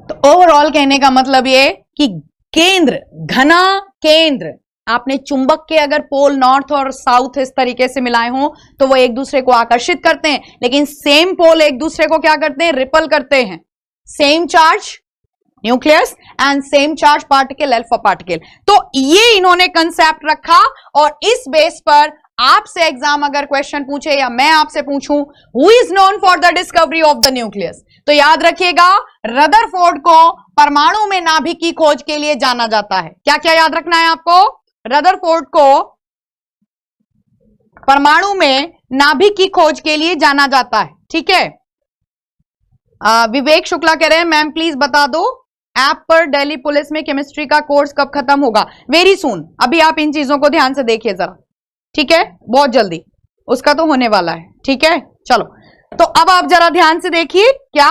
तो ओवरऑल कहने का मतलब ये कि केंद्र, घना केंद्र, आपने चुंबक के अगर पोल नॉर्थ और साउथ इस तरीके से मिलाए हों तो वो एक दूसरे को आकर्षित करते हैं, लेकिन सेम पोल एक दूसरे को क्या करते हैं, रिपल करते हैं। Same charge nucleus and same charge particle alpha particle. तो ये इन्होंने कंसेप्ट रखा, और इस बेस पर आपसे एग्जाम अगर क्वेश्चन पूछे या मैं आपसे पूछूं who is known for the discovery of the nucleus, तो याद रखिएगा रदरफोर्ड को परमाणु में नाभिक की खोज के लिए जाना जाता है। क्या क्या याद रखना है आपको? रदरफोर्ड को परमाणु में नाभिक की खोज के लिए जाना जाता है, ठीक है। विवेक शुक्ला कह रहे हैं मैम प्लीज बता दो ऐप पर दिल्ली पुलिस में केमिस्ट्री का कोर्स कब खत्म होगा? Very soon. अभी आप इन चीजों को ध्यान से देखिए जरा, ठीक है, बहुत जल्दी उसका तो होने वाला है, ठीक है। चलो, तो अब आप जरा ध्यान से देखिए क्या,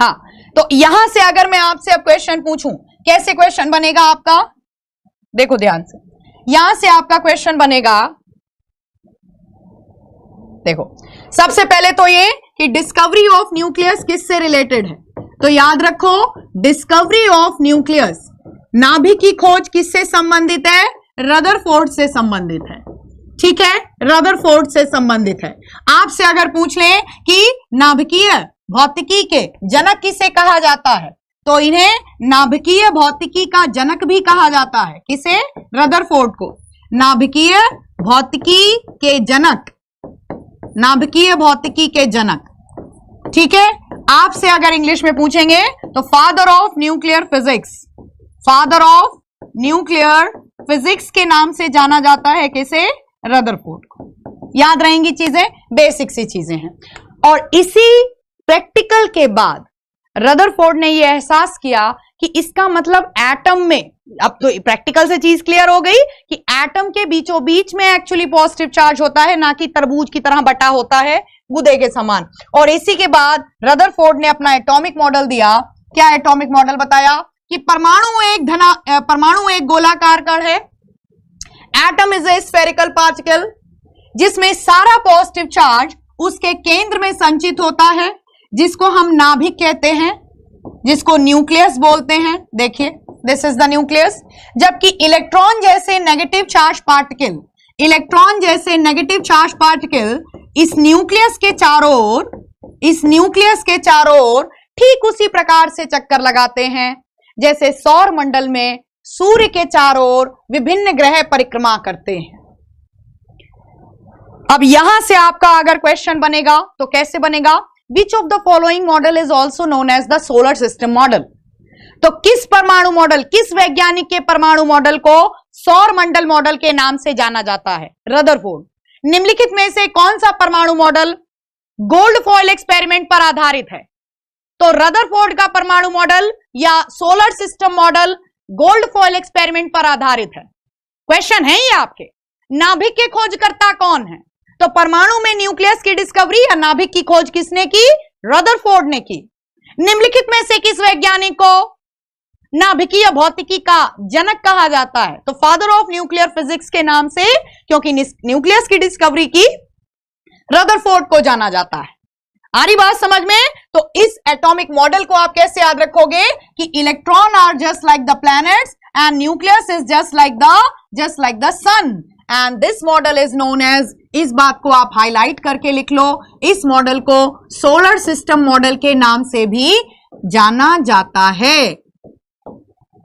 हाँ, तो यहां से अगर मैं आपसे अब क्वेश्चन पूछूं, कैसे क्वेश्चन बनेगा आपका, देखो ध्यान से, यहां से आपका क्वेश्चन बनेगा, देखो सबसे पहले तो ये कि डिस्कवरी ऑफ न्यूक्लियस किससे रिलेटेड है, तो याद रखो डिस्कवरी ऑफ न्यूक्लियस, नाभिक की खोज किससे संबंधित है? रदरफोर्ड से संबंधित है, ठीक है, रदरफोर्ड से संबंधित है। आपसे अगर पूछ ले कि नाभिकीय भौतिकी के जनक किसे कहा जाता है, तो इन्हें नाभिकीय भौतिकी का जनक भी कहा जाता है। किसे? रदरफोर्ड को नाभिकीय भौतिकी के जनक, नाभिकीय भौतिकी के जनक, ठीक है। आपसे अगर इंग्लिश में पूछेंगे तो father of nuclear physics, father of nuclear physics के नाम से जाना जाता है किसे? रदरफोर्ड को। याद रहेंगी चीजें, बेसिक सी चीजें हैं। और इसी प्रैक्टिकल के बाद रदरफोर्ड ने यह एहसास किया कि इसका मतलब एटम में, अब तो प्रैक्टिकल से चीज क्लियर हो गई कि एटम के बीचों बीच में एक्चुअली पॉजिटिव चार्ज होता है, ना कि तरबूज की तरह बटा होता है गुदे के समान। और इसी के बाद रदरफोर्ड ने अपना एटॉमिक मॉडल दिया। क्या एटॉमिक मॉडल बताया? कि परमाणु एक गोलाकार कण है, atom is a spherical particle, जिसमें सारा पॉजिटिव चार्ज उसके केंद्र में संचित होता है, जिसको हम नाभिक कहते हैं, जिसको न्यूक्लियस बोलते हैं। देखिए दिस इज द न्यूक्लियस। जबकि इलेक्ट्रॉन जैसे नेगेटिव चार्ज पार्टिकल, इलेक्ट्रॉन जैसे नेगेटिव चार्ज पार्टिकल इस न्यूक्लियस के चारों ओर ठीक उसी प्रकार से चक्कर लगाते हैं जैसे सौर मंडल में सूर्य के चारों ओर विभिन्न ग्रह परिक्रमा करते हैं। अब यहां से आपका अगर क्वेश्चन बनेगा तो कैसे बनेगा? Which of the following model is also known as the solar system model. तो किस परमाणु मॉडल, किस वैज्ञानिक के परमाणु मॉडल को सौर मंडल मॉडल के नाम से जाना जाता है? रदरफोर्ड। निम्नलिखित में से कौन सा परमाणु मॉडल गोल्ड फॉइल एक्सपेरिमेंट पर आधारित है? तो रदरफोर्ड का परमाणु मॉडल या solar system model gold foil experiment पर आधारित है? क्वेश्चन है ये आपके। नाभिक के खोजकर्ता कौन है? तो परमाणु में न्यूक्लियस की डिस्कवरी या नाभिक की खोज किसने की? रदरफोर्ड ने की। निम्नलिखित में से किस वैज्ञानिक को नाभिकीय भौतिकी का जनक कहा जाता है? तो फादर ऑफ न्यूक्लियर फिजिक्स के नाम से, क्योंकि न्यूक्लियस की डिस्कवरी की रदरफोर्ड को जाना जाता है। आ रही बात समझ में? तो इस एटॉमिक मॉडल को आप कैसे याद रखोगे कि electron are just like the planets and nucleus is just like the sun and this model is known as, इस बात को आप हाईलाइट करके लिख लो, इस मॉडल को सोलर सिस्टम मॉडल के नाम से भी जाना जाता है।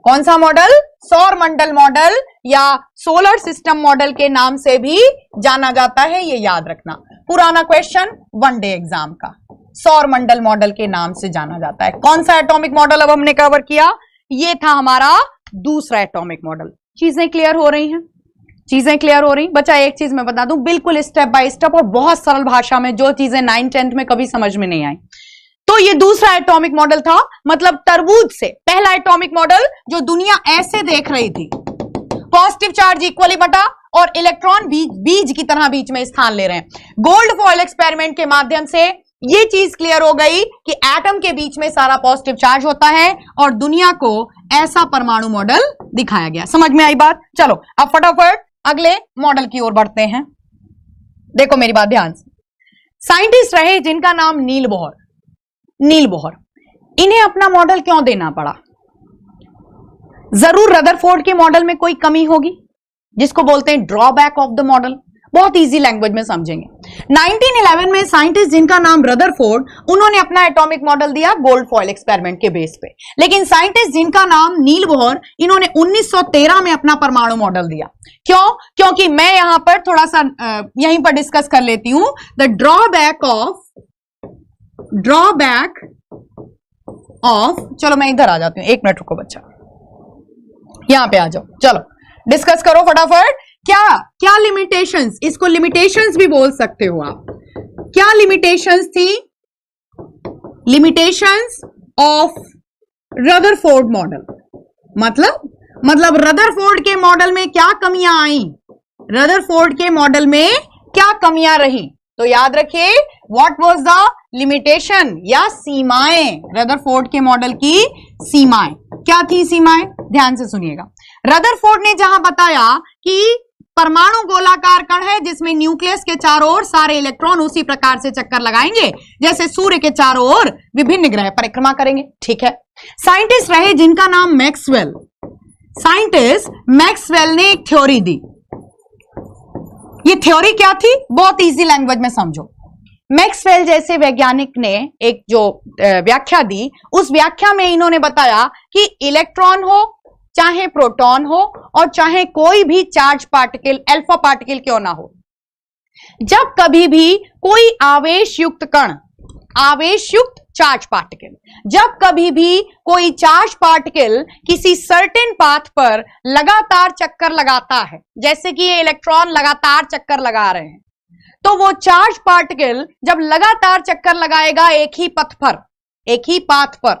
कौन सा मॉडल? सौर मंडल मॉडल या सोलर सिस्टम मॉडल के नाम से भी जाना जाता है, ये याद रखना। पुराना क्वेश्चन वनडे एग्जाम का, सौर मंडल मॉडल के नाम से जाना जाता है। कौन सा एटॉमिक मॉडल अब हमने कवर किया? ये था हमारा दूसरा एटॉमिक मॉडल। चीजें क्लियर हो रही हैं? चीजें क्लियर हो रही? बच्चा एक चीज मैं बता दूं, बिल्कुल स्टेप बाय स्टेप और बहुत सरल भाषा में, जो चीजें 9th 10th में कभी समझ में नहीं आई। तो ये दूसरा एटॉमिक मॉडल था, मतलब तरबूज से पहला एटॉमिक मॉडल जो दुनिया ऐसे देख रही थी, पॉजिटिव चार्ज इक्वली बटा और इलेक्ट्रॉन बीज की तरह बीच में स्थान ले रहे हैं। गोल्ड फॉइल एक्सपेरिमेंट के माध्यम से ये चीज क्लियर हो गई कि एटम के बीच में सारा पॉजिटिव चार्ज होता है और दुनिया को ऐसा परमाणु मॉडल दिखाया गया। समझ में आई बात? चलो अब फटाफट अगले मॉडल की ओर बढ़ते हैं। देखो मेरी बात ध्यान से। साइंटिस्ट रहे जिनका नाम नील बोहर, इन्हें अपना मॉडल क्यों देना पड़ा? जरूर रदरफोर्ड के मॉडल में कोई कमी होगी, जिसको बोलते हैं ड्रॉबैक ऑफ द मॉडल। बहुत इजी लैंग्वेज में समझेंगे। 1911 में साइंटिस्ट जिनका नाम रदरफोर्ड, उन्होंने अपना एटॉमिक मॉडल दिया गोल्ड फॉइल एक्सपेरिमेंट के बेस पे। लेकिन साइंटिस्ट जिनका नाम नील बोहर, इन्होंने 1913 में अपना परमाणु मॉडल दिया। क्यों? क्योंकि मैं यहां पर थोड़ा सा यहीं पर डिस्कस कर लेती हूं। द ड्रॉबैक ऑफ चलो मैं इधर आ जाती हूं, 1 मिनट रुको बच्चा, यहां पे आ जाओ। चलो डिस्कस करो फटाफट। क्या लिमिटेशंस, इसको लिमिटेशंस भी बोल सकते हो आप। क्या लिमिटेशंस थी? लिमिटेशंस ऑफ रदरफोर्ड मॉडल, मतलब रदरफोर्ड के मॉडल में क्या कमियां आई, रदरफोर्ड के मॉडल में क्या कमियां रही? तो याद रखिए, व्हाट वाज द लिमिटेशन या सीमाएं, रदरफोर्ड के मॉडल की सीमाएं क्या थी? सीमाएं ध्यान से सुनिएगा। रदरफोर्ड ने जहां बताया कि परमाणु गोलाकार कण है जिसमें न्यूक्लियस के चारों ओर सारे इलेक्ट्रॉन उसी प्रकार से चक्कर लगाएंगे जैसे सूर्य के चारों ओर विभिन्न ग्रह परिक्रमा करेंगे, ठीक है। साइंटिस्ट रहे जिनका नाम मैक्सवेल, साइंटिस्ट मैक्सवेल ने एक थ्योरी दी। ये थ्योरी क्या थी? बहुत इजी लैंग्वेज में समझो। मैक्सवेल जैसे वैज्ञानिक ने एक जो व्याख्या दी, उस व्याख्या में इन्होंने बताया कि इलेक्ट्रॉन हो, चाहे प्रोटॉन हो और चाहे कोई भी चार्ज पार्टिकल, अल्फा पार्टिकल क्यों ना हो, जब कभी भी कोई आवेश युक्त कण, आवेश युक्त चार्ज पार्टिकल, जब कभी भी कोई चार्ज पार्टिकल किसी सर्टेन पाथ पर लगातार चक्कर लगाता है, जैसे कि ये इलेक्ट्रॉन लगातार चक्कर लगा रहे हैं, तो वो चार्ज पार्टिकल जब लगातार चक्कर लगाएगा एक ही पथ पर, एक ही पाथ पर,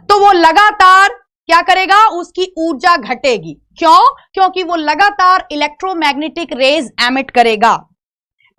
तो वो लगातार क्या करेगा? उसकी ऊर्जा घटेगी। क्यों? क्योंकि वो लगातार इलेक्ट्रोमैग्नेटिक रेज एमिट करेगा।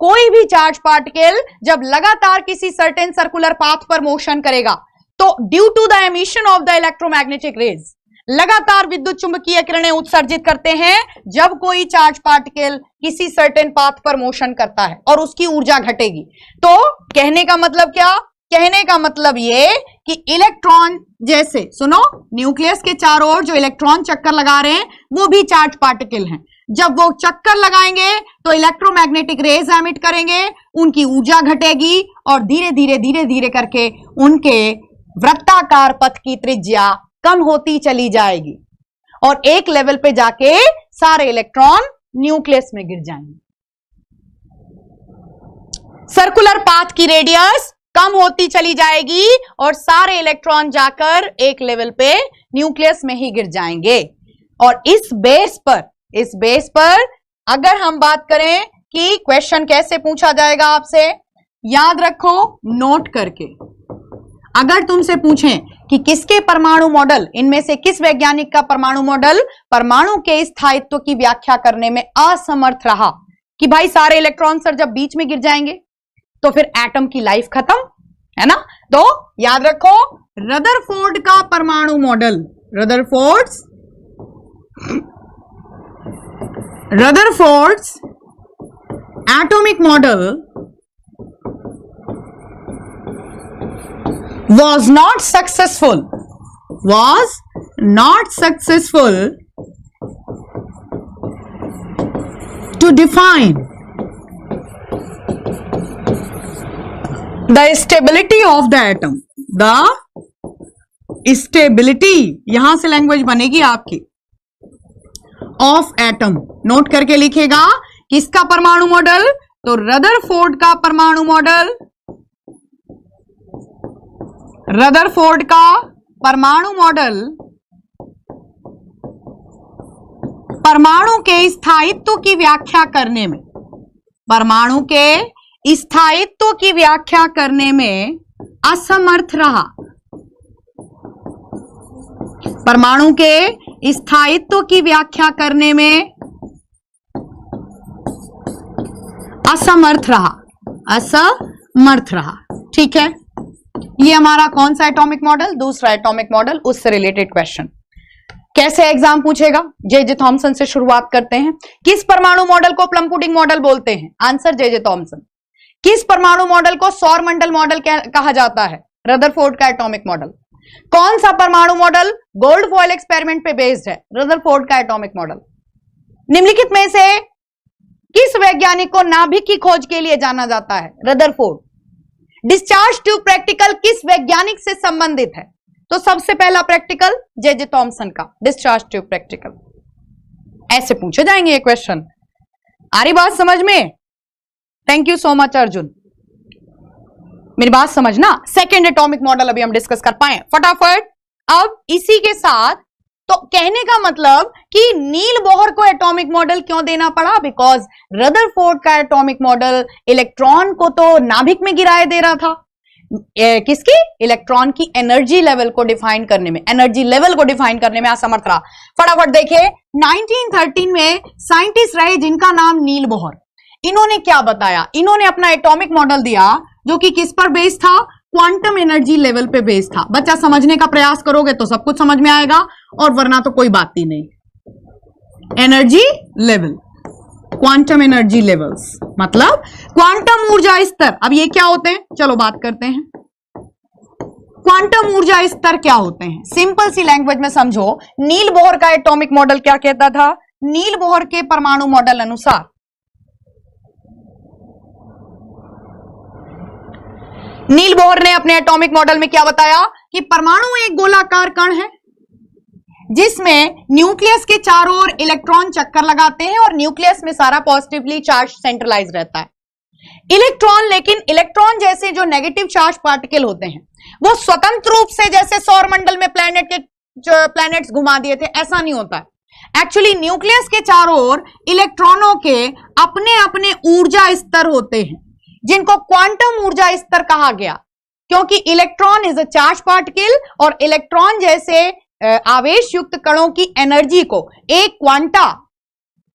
कोई भी चार्ज पार्टिकल जब लगातार किसी सर्टेन सर्कुलर पाथ पर मोशन करेगा, तो due to the emission of the electromagnetic rays, लगातार विद्युत चुंबकीय किरणें उत्सर्जित करते हैं जब कोई चार्ज पार्टिकल किसी सर्टेन पाथ पर मोशन करता है और उसकी ऊर्जा घटेगी। तो कहने का मतलब क्या? कहने का मतलब ये कि इलेक्ट्रॉन, जैसे सुनो, न्यूक्लियस के चारों ओर जो इलेक्ट्रॉन चक्कर लगा रहे हैं वो भी चार्ज पार्टिकल हैं। जब वो चक्कर लगाएंगे तो इलेक्ट्रोमैग्नेटिक रेज एमिट करेंगे, उनकी ऊर्जा घटेगी और धीरे धीरे धीरे धीरे करके उनके वृत्ताकार पथ की त्रिज्या कम होती चली जाएगी और एक लेवल पे जाके सारे इलेक्ट्रॉन न्यूक्लियस में गिर जाएंगे। सर्कुलर पाथ की रेडियस कम होती चली जाएगी और सारे इलेक्ट्रॉन जाकर एक लेवल पे न्यूक्लियस में ही गिर जाएंगे। और इस बेस पर अगर हम बात करें कि क्वेश्चन कैसे पूछा जाएगा आपसे, याद रखो नोट करके। अगर तुमसे पूछें कि किसके परमाणु मॉडल, इनमें से किस वैज्ञानिक का परमाणु मॉडल परमाणु के स्थायित्व की व्याख्या करने में असमर्थ रहा। कि भाई सारे इलेक्ट्रॉन सर जब बीच में गिर जाएंगे तो फिर एटम की लाइफ खत्म है ना। तो याद रखो रदरफोर्ड का परमाणु model, Rutherford's atomic model was not successful to define the stability of the atom. The stability, यहां से लैंग्वेज बनेगी आपकी, ऑफ एटम। नोट करके लिखेगा किसका परमाणु मॉडल, तो रदरफोर्ड का परमाणु मॉडल, रदरफोर्ड का परमाणु मॉडल परमाणु के स्थायित्व की व्याख्या करने में, परमाणु के स्थायित्व की व्याख्या करने में असमर्थ रहा। परमाणु के स्थायित्व की व्याख्या करने में असमर्थ रहा। ठीक है, ये हमारा कौन सा एटॉमिक मॉडल, दूसरा एटॉमिक मॉडल, उससे रिलेटेड क्वेश्चन। कैसे एग्जाम पूछेगा, जे थॉमसन से शुरुआत करते हैं। किस परमाणु मॉडल को प्लम पुडिंग मॉडल बोलते हैं, आंसर जे थॉमसन। किस परमाणु मॉडल को सौर मंडल मॉडल कहा जाता है, रदरफोर्ड का एटॉमिक मॉडल। कौन सा परमाणु मॉडल गोल्ड फॉयल एक्सपेरिमेंट पे बेस्ड है, रदरफोर्ड का एटॉमिक मॉडल। निम्नलिखित में से किस वैज्ञानिक को नाभिक की खोज के लिए जाना जाता है, रदरफोर्ड। डिस्चार्ज ट्यूब प्रैक्टिकल किस वैज्ञानिक से संबंधित है, तो सबसे पहला प्रैक्टिकल जे थॉमसन का डिस्चार्ज ट्यूब प्रैक्टिकल। ऐसे पूछे जाएंगे ये क्वेश्चन। आ रही बात समझ में? Thank you so much Arjun, मेरी बात समझना। सेकेंड एटॉमिक मॉडल अभी हम डिस्कस कर पाए फटाफट। अब इसी के साथ तो कहने का मतलब कि नील बोहर को एटॉमिक मॉडल क्यों देना पड़ा, बिकॉज रदरफोर्ड का एटॉमिक मॉडल इलेक्ट्रॉन को तो नाभिक में गिराए दे रहा था। किसकी, इलेक्ट्रॉन की एनर्जी लेवल को डिफाइन करने में, असमर्थ रहा। फटाफट देखिए 1913 में साइंटिस्ट रहे जिनका नाम नील बोहर। इन्होंने क्या बताया, इन्होंने अपना एटॉमिक मॉडल दिया जो कि किस पर बेस्ड था, क्वांटम एनर्जी लेवल पे बेस्ड था। बच्चा समझने का प्रयास करोगे तो सब कुछ समझ में आएगा, और वरना तो कोई बात ही नहीं। Energy level, quantum energy levels मतलब क्वांटम ऊर्जा स्तर। अब ये क्या होते हैं, चलो बात करते हैं। क्वांटम ऊर्जा स्तर क्या होते हैं, सिंपल सी लैंग्वेज में समझो। नील बोहर का एटॉमिक मॉडल क्या कहता था, नील बोहर के परमाणु मॉडल अनुसार नील बोहर ने अपने एटॉमिक मॉडल में क्या बताया कि परमाणु एक गोलाकार कण है जिसमें न्यूक्लियस के चारों ओर इलेक्ट्रॉन चक्कर लगाते हैं और न्यूक्लियस में सारा पॉजिटिवली चार्ज सेंट्रलाइज रहता है। लेकिन इलेक्ट्रॉन जैसे जो नेगेटिव चार्ज पार्टिकल होते हैं वो स्वतंत्र रूप से, जैसे सौर मंडल में प्लैनेट्स घुमा दिए थे, ऐसा नहीं होता है। एक्चुअली न्यूक्लियस के चारों ओर इलेक्ट्रॉनों के अपने अपने ऊर्जा स्तर होते हैं जिनको क्वांटम ऊर्जा स्तर कहा गया, क्योंकि electron is a charge particle और इलेक्ट्रॉन जैसे आवेश युक्त कणों की एनर्जी को एक क्वांटा,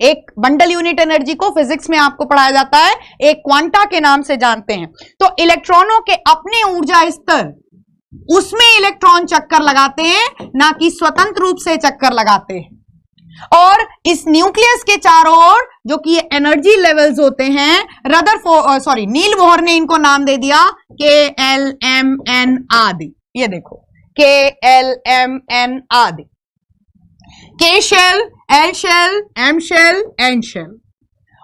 एक बंडल यूनिट एनर्जी को फिजिक्स में आपको पढ़ाया जाता है, एक क्वांटा के नाम से जानते हैं। तो इलेक्ट्रॉनों के अपने ऊर्जा स्तर, उसमें इलेक्ट्रॉन चक्कर लगाते हैं, ना कि स्वतंत्र रूप से चक्कर लगाते हैं। और इस न्यूक्लियस के चारों ओर जो कि ये एनर्जी लेवल्स होते हैं, नील बोहर ने इनको नाम दे दिया KLMN आदि। ये देखो KLMN आदि, K shell, L shell, M shell, N shell,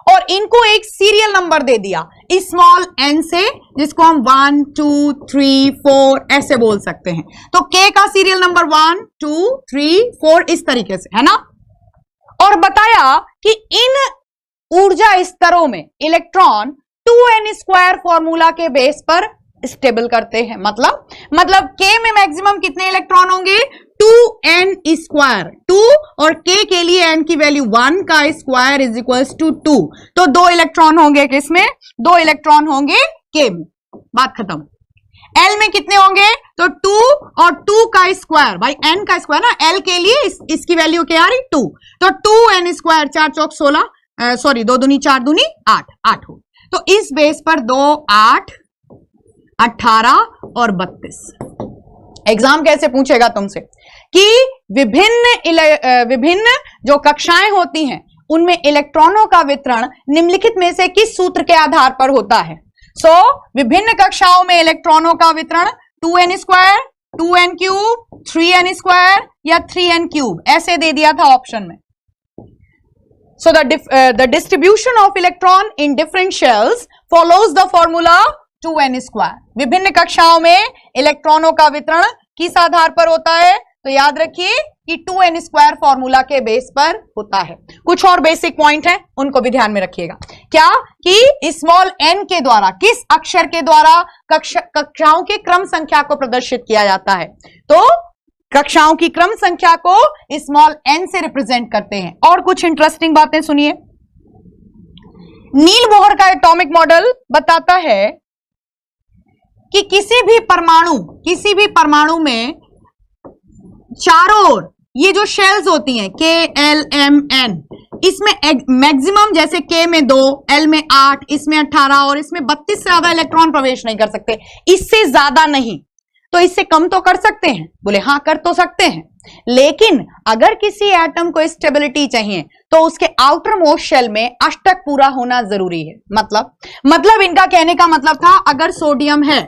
और इनको एक सीरियल नंबर दे दिया स्मॉल n से, जिसको हम 1 2 3 4 ऐसे बोल सकते हैं। तो K का सीरियल नंबर 1 2 3 4 इस तरीके से है ना। और बताया कि इन ऊर्जा स्तरों में इलेक्ट्रॉन 2n² फॉर्मूला के बेस पर स्टेबल करते हैं। मतलब K में मैक्सिमम कितने इलेक्ट्रॉन होंगे, 2n²। 2 और K के लिए n की वैल्यू 1 का स्क्वायर इज इक्वल्स टू 2। तो 2 इलेक्ट्रॉन होंगे किसमें, 2 इलेक्ट्रॉन होंगे K में, बात खत्म। L में कितने होंगे, तो 2 और 2 का स्क्वायर, भाई n का स्क्वायर ना, l के लिए इसकी वैल्यू क्या आ रही 2, तो 2n स्क्वायर 4 चौक 16, सॉरी 2 दूनी 4 दूनी 8, 8 हो। तो इस बेस पर 2 8 18 और 32। एग्जाम कैसे पूछेगा तुमसे कि विभिन्न जो कक्षाएं होती हैं उनमें इलेक्ट्रॉनों का वितरण निम्नलिखित में से किस सूत्र के आधार पर होता है। सो विभिन्न कक्षाओं में इलेक्ट्रॉनों का वितरण 2n square, 2n cube, 3n square या 3n क्यूब ऐसे दे दिया था ऑप्शन में। So the distribution of electron in different shells follows the formula 2n square. विभिन्न कक्षाओं में इलेक्ट्रॉनों का वितरण किस आधार पर होता है, तो याद रखिए कि 2n स्क्वायर फॉर्मूला के बेस पर होता है। कुछ और बेसिक पॉइंट हैं, उनको भी ध्यान में रखिएगा। क्या कि स्मॉल n के द्वारा, किस अक्षर के द्वारा कक्षाओं के क्रम संख्या को प्रदर्शित किया जाता है, तो कक्षाओं की क्रम संख्या को स्मॉल n से रिप्रेजेंट करते हैं। और कुछ इंटरेस्टिंग बातें सुनिए। नील बोहर का एटॉमिक मॉडल बताता है कि किसी भी परमाणु में चारों ओर ये जो शेल्स होती हैं K L M N, इसमें मैक्सिमम जैसे K में 2, L में 8, इसमें 18 और इसमें 32 से ज्यादा इलेक्ट्रॉन प्रवेश नहीं कर सकते। इससे ज्यादा नहीं, तो इससे कम तो कर सकते हैं। बोले हाँ कर तो सकते हैं, लेकिन अगर किसी एटम को स्टेबिलिटी चाहिए तो उसके आउटर मोस्ट शेल में अष्टक पूरा होना जरूरी है। मतलब इनका कहने का मतलब था, अगर सोडियम है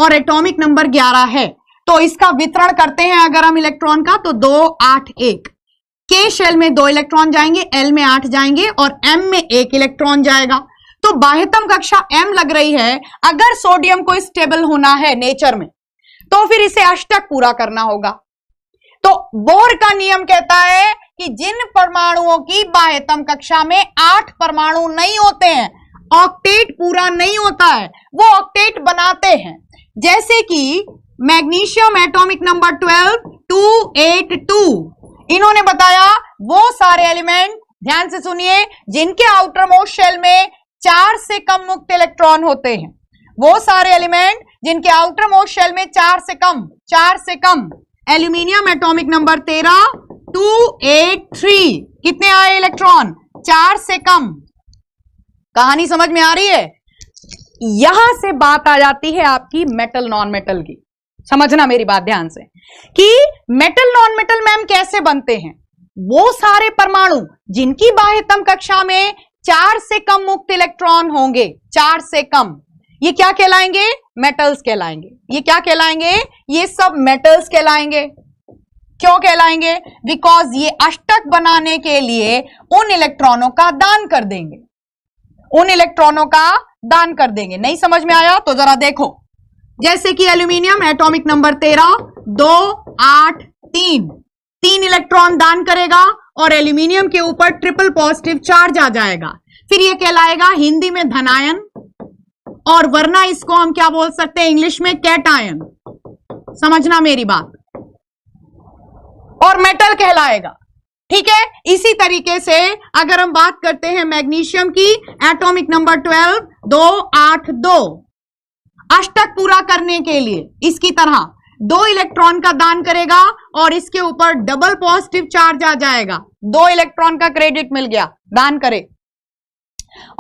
और एटॉमिक नंबर 11 है तो इसका वितरण करते हैं अगर हम इलेक्ट्रॉन का, तो 2 8 1। के शेल में 2 इलेक्ट्रॉन जाएंगे, एल में 8 जाएंगे और एम में 1 इलेक्ट्रॉन जाएगा। तो बाह्यतम कक्षा एम लग रही है। अगर सोडियम को स्टेबल होना है नेचर में तो फिर इसे अष्टक पूरा करना होगा। तो बोहर का नियम कहता है कि जिन परमाणुओं की बाह्यतम कक्षा में 8 परमाणु नहीं होते हैं, ऑक्टेट पूरा नहीं होता है, वो ऑक्टेट बनाते हैं। जैसे कि मैग्नीशियम एटॉमिक नंबर 12 282, इन्होंने बताया वो सारे एलिमेंट, ध्यान से सुनिए, जिनके आउटर मोस्ट शेल में 4 से कम मुक्त इलेक्ट्रॉन होते हैं। वो सारे एलिमेंट जिनके आउटर मोस्ट शेल में 4 से कम। एल्यूमिनियम एटॉमिक नंबर 13 283, कितने आए इलेक्ट्रॉन? 4 से कम। कहानी समझ में आ रही है? यहां से बात आ जाती है आपकी मेटल नॉन मेटल की। समझना मेरी बात ध्यान से कि मेटल नॉन मेटल मैम कैसे बनते हैं। वो सारे परमाणु जिनकी बाह्यतम कक्षा में 4 से कम मुक्त इलेक्ट्रॉन होंगे, 4 से कम, ये क्या कहलाएंगे? मेटल्स कहलाएंगे। ये क्या कहलाएंगे? ये सब मेटल्स कहलाएंगे। क्यों कहलाएंगे? बिकॉज ये अष्टक बनाने के लिए उन इलेक्ट्रॉनों का दान कर देंगे। नहीं समझ में आया तो जरा देखो। जैसे कि एल्यूमिनियम एटॉमिक नंबर 13 2 8 3 इलेक्ट्रॉन दान करेगा और एल्यूमिनियम के ऊपर ट्रिपल पॉजिटिव चार्ज आ जाएगा। फिर ये कहलाएगा हिंदी में धनायन, और वरना इसको हम क्या बोल सकते हैं इंग्लिश में? कैटायन। समझना मेरी बात। और मेटल कहलाएगा। ठीक है। इसी तरीके से अगर हम बात करते हैं मैग्नीशियम की, एटॉमिक नंबर 12 2 8 2, अष्टक पूरा करने के लिए इसकी तरह 2 इलेक्ट्रॉन का दान करेगा और इसके ऊपर डबल पॉजिटिव चार्ज आ जाएगा। 2 इलेक्ट्रॉन का क्रेडिट मिल गया, दान करे।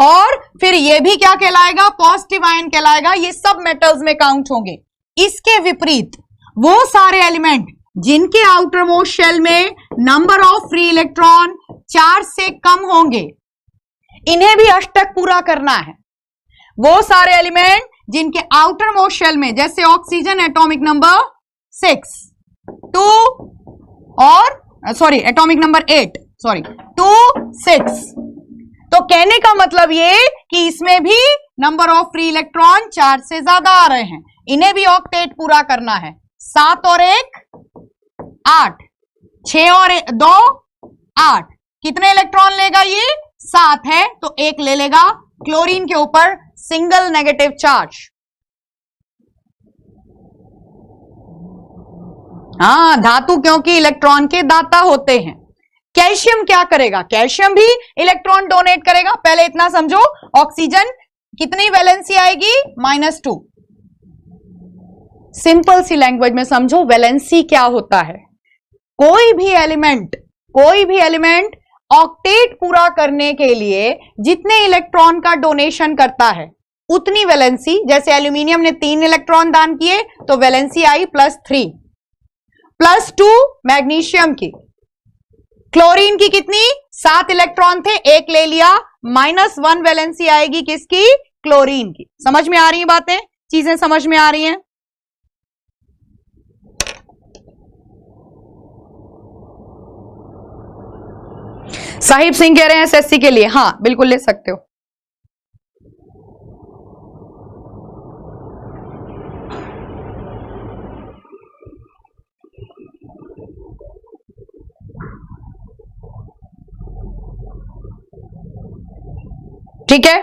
और फिर ये भी क्या कहलाएगा? पॉजिटिव आयन कहलाएगा। ये सब मेटल्स में काउंट होंगे। इसके विपरीत वो सारे एलिमेंट जिनके आउटर मोस्ट शेल में नंबर ऑफ फ्री इलेक्ट्रॉन 4 से कम होंगे, इन्हें भी अष्टक पूरा करना है। वो सारे एलिमेंट जिनके आउटर मोस्ट शेल में, जैसे ऑक्सीजन एटॉमिक नंबर 6 2 और एटॉमिक नंबर 8 2 6, तो कहने का मतलब ये कि इसमें भी नंबर ऑफ फ्री इलेक्ट्रॉन 4 से ज्यादा आ रहे हैं। इन्हें भी ऑक्टेट पूरा करना है। 7 और 1 8, 6 और 2 8, कितने इलेक्ट्रॉन लेगा ये? 7 है तो 1 ले लेगा। क्लोरीन के ऊपर सिंगल नेगेटिव चार्ज। हाँ, धातु क्योंकि इलेक्ट्रॉन के दाता होते हैं। कैल्शियम क्या करेगा? कैल्शियम भी इलेक्ट्रॉन डोनेट करेगा। पहले इतना समझो, ऑक्सीजन कितनी वैलेंसी आएगी? -2। सिंपल सी लैंग्वेज में समझो, वैलेंसी क्या होता है। कोई भी एलिमेंट ऑक्टेट पूरा करने के लिए जितने इलेक्ट्रॉन का डोनेशन करता है उतनी वैलेंसी, जैसे एल्यूमिनियम ने 3 इलेक्ट्रॉन दान किए तो वैलेंसी आई +3, +2 मैग्नीशियम की। क्लोरीन की कितनी, 7 इलेक्ट्रॉन थे, 1 ले लिया, -1 वैलेंसी आएगी किसकी, क्लोरीन की। समझ में आ रही है बातें, चीजें समझ में आ रही हैं। साहिब सिंह कह रहे हैं एसएससी के लिए, हाँ बिल्कुल ले सकते हो। ठीक है,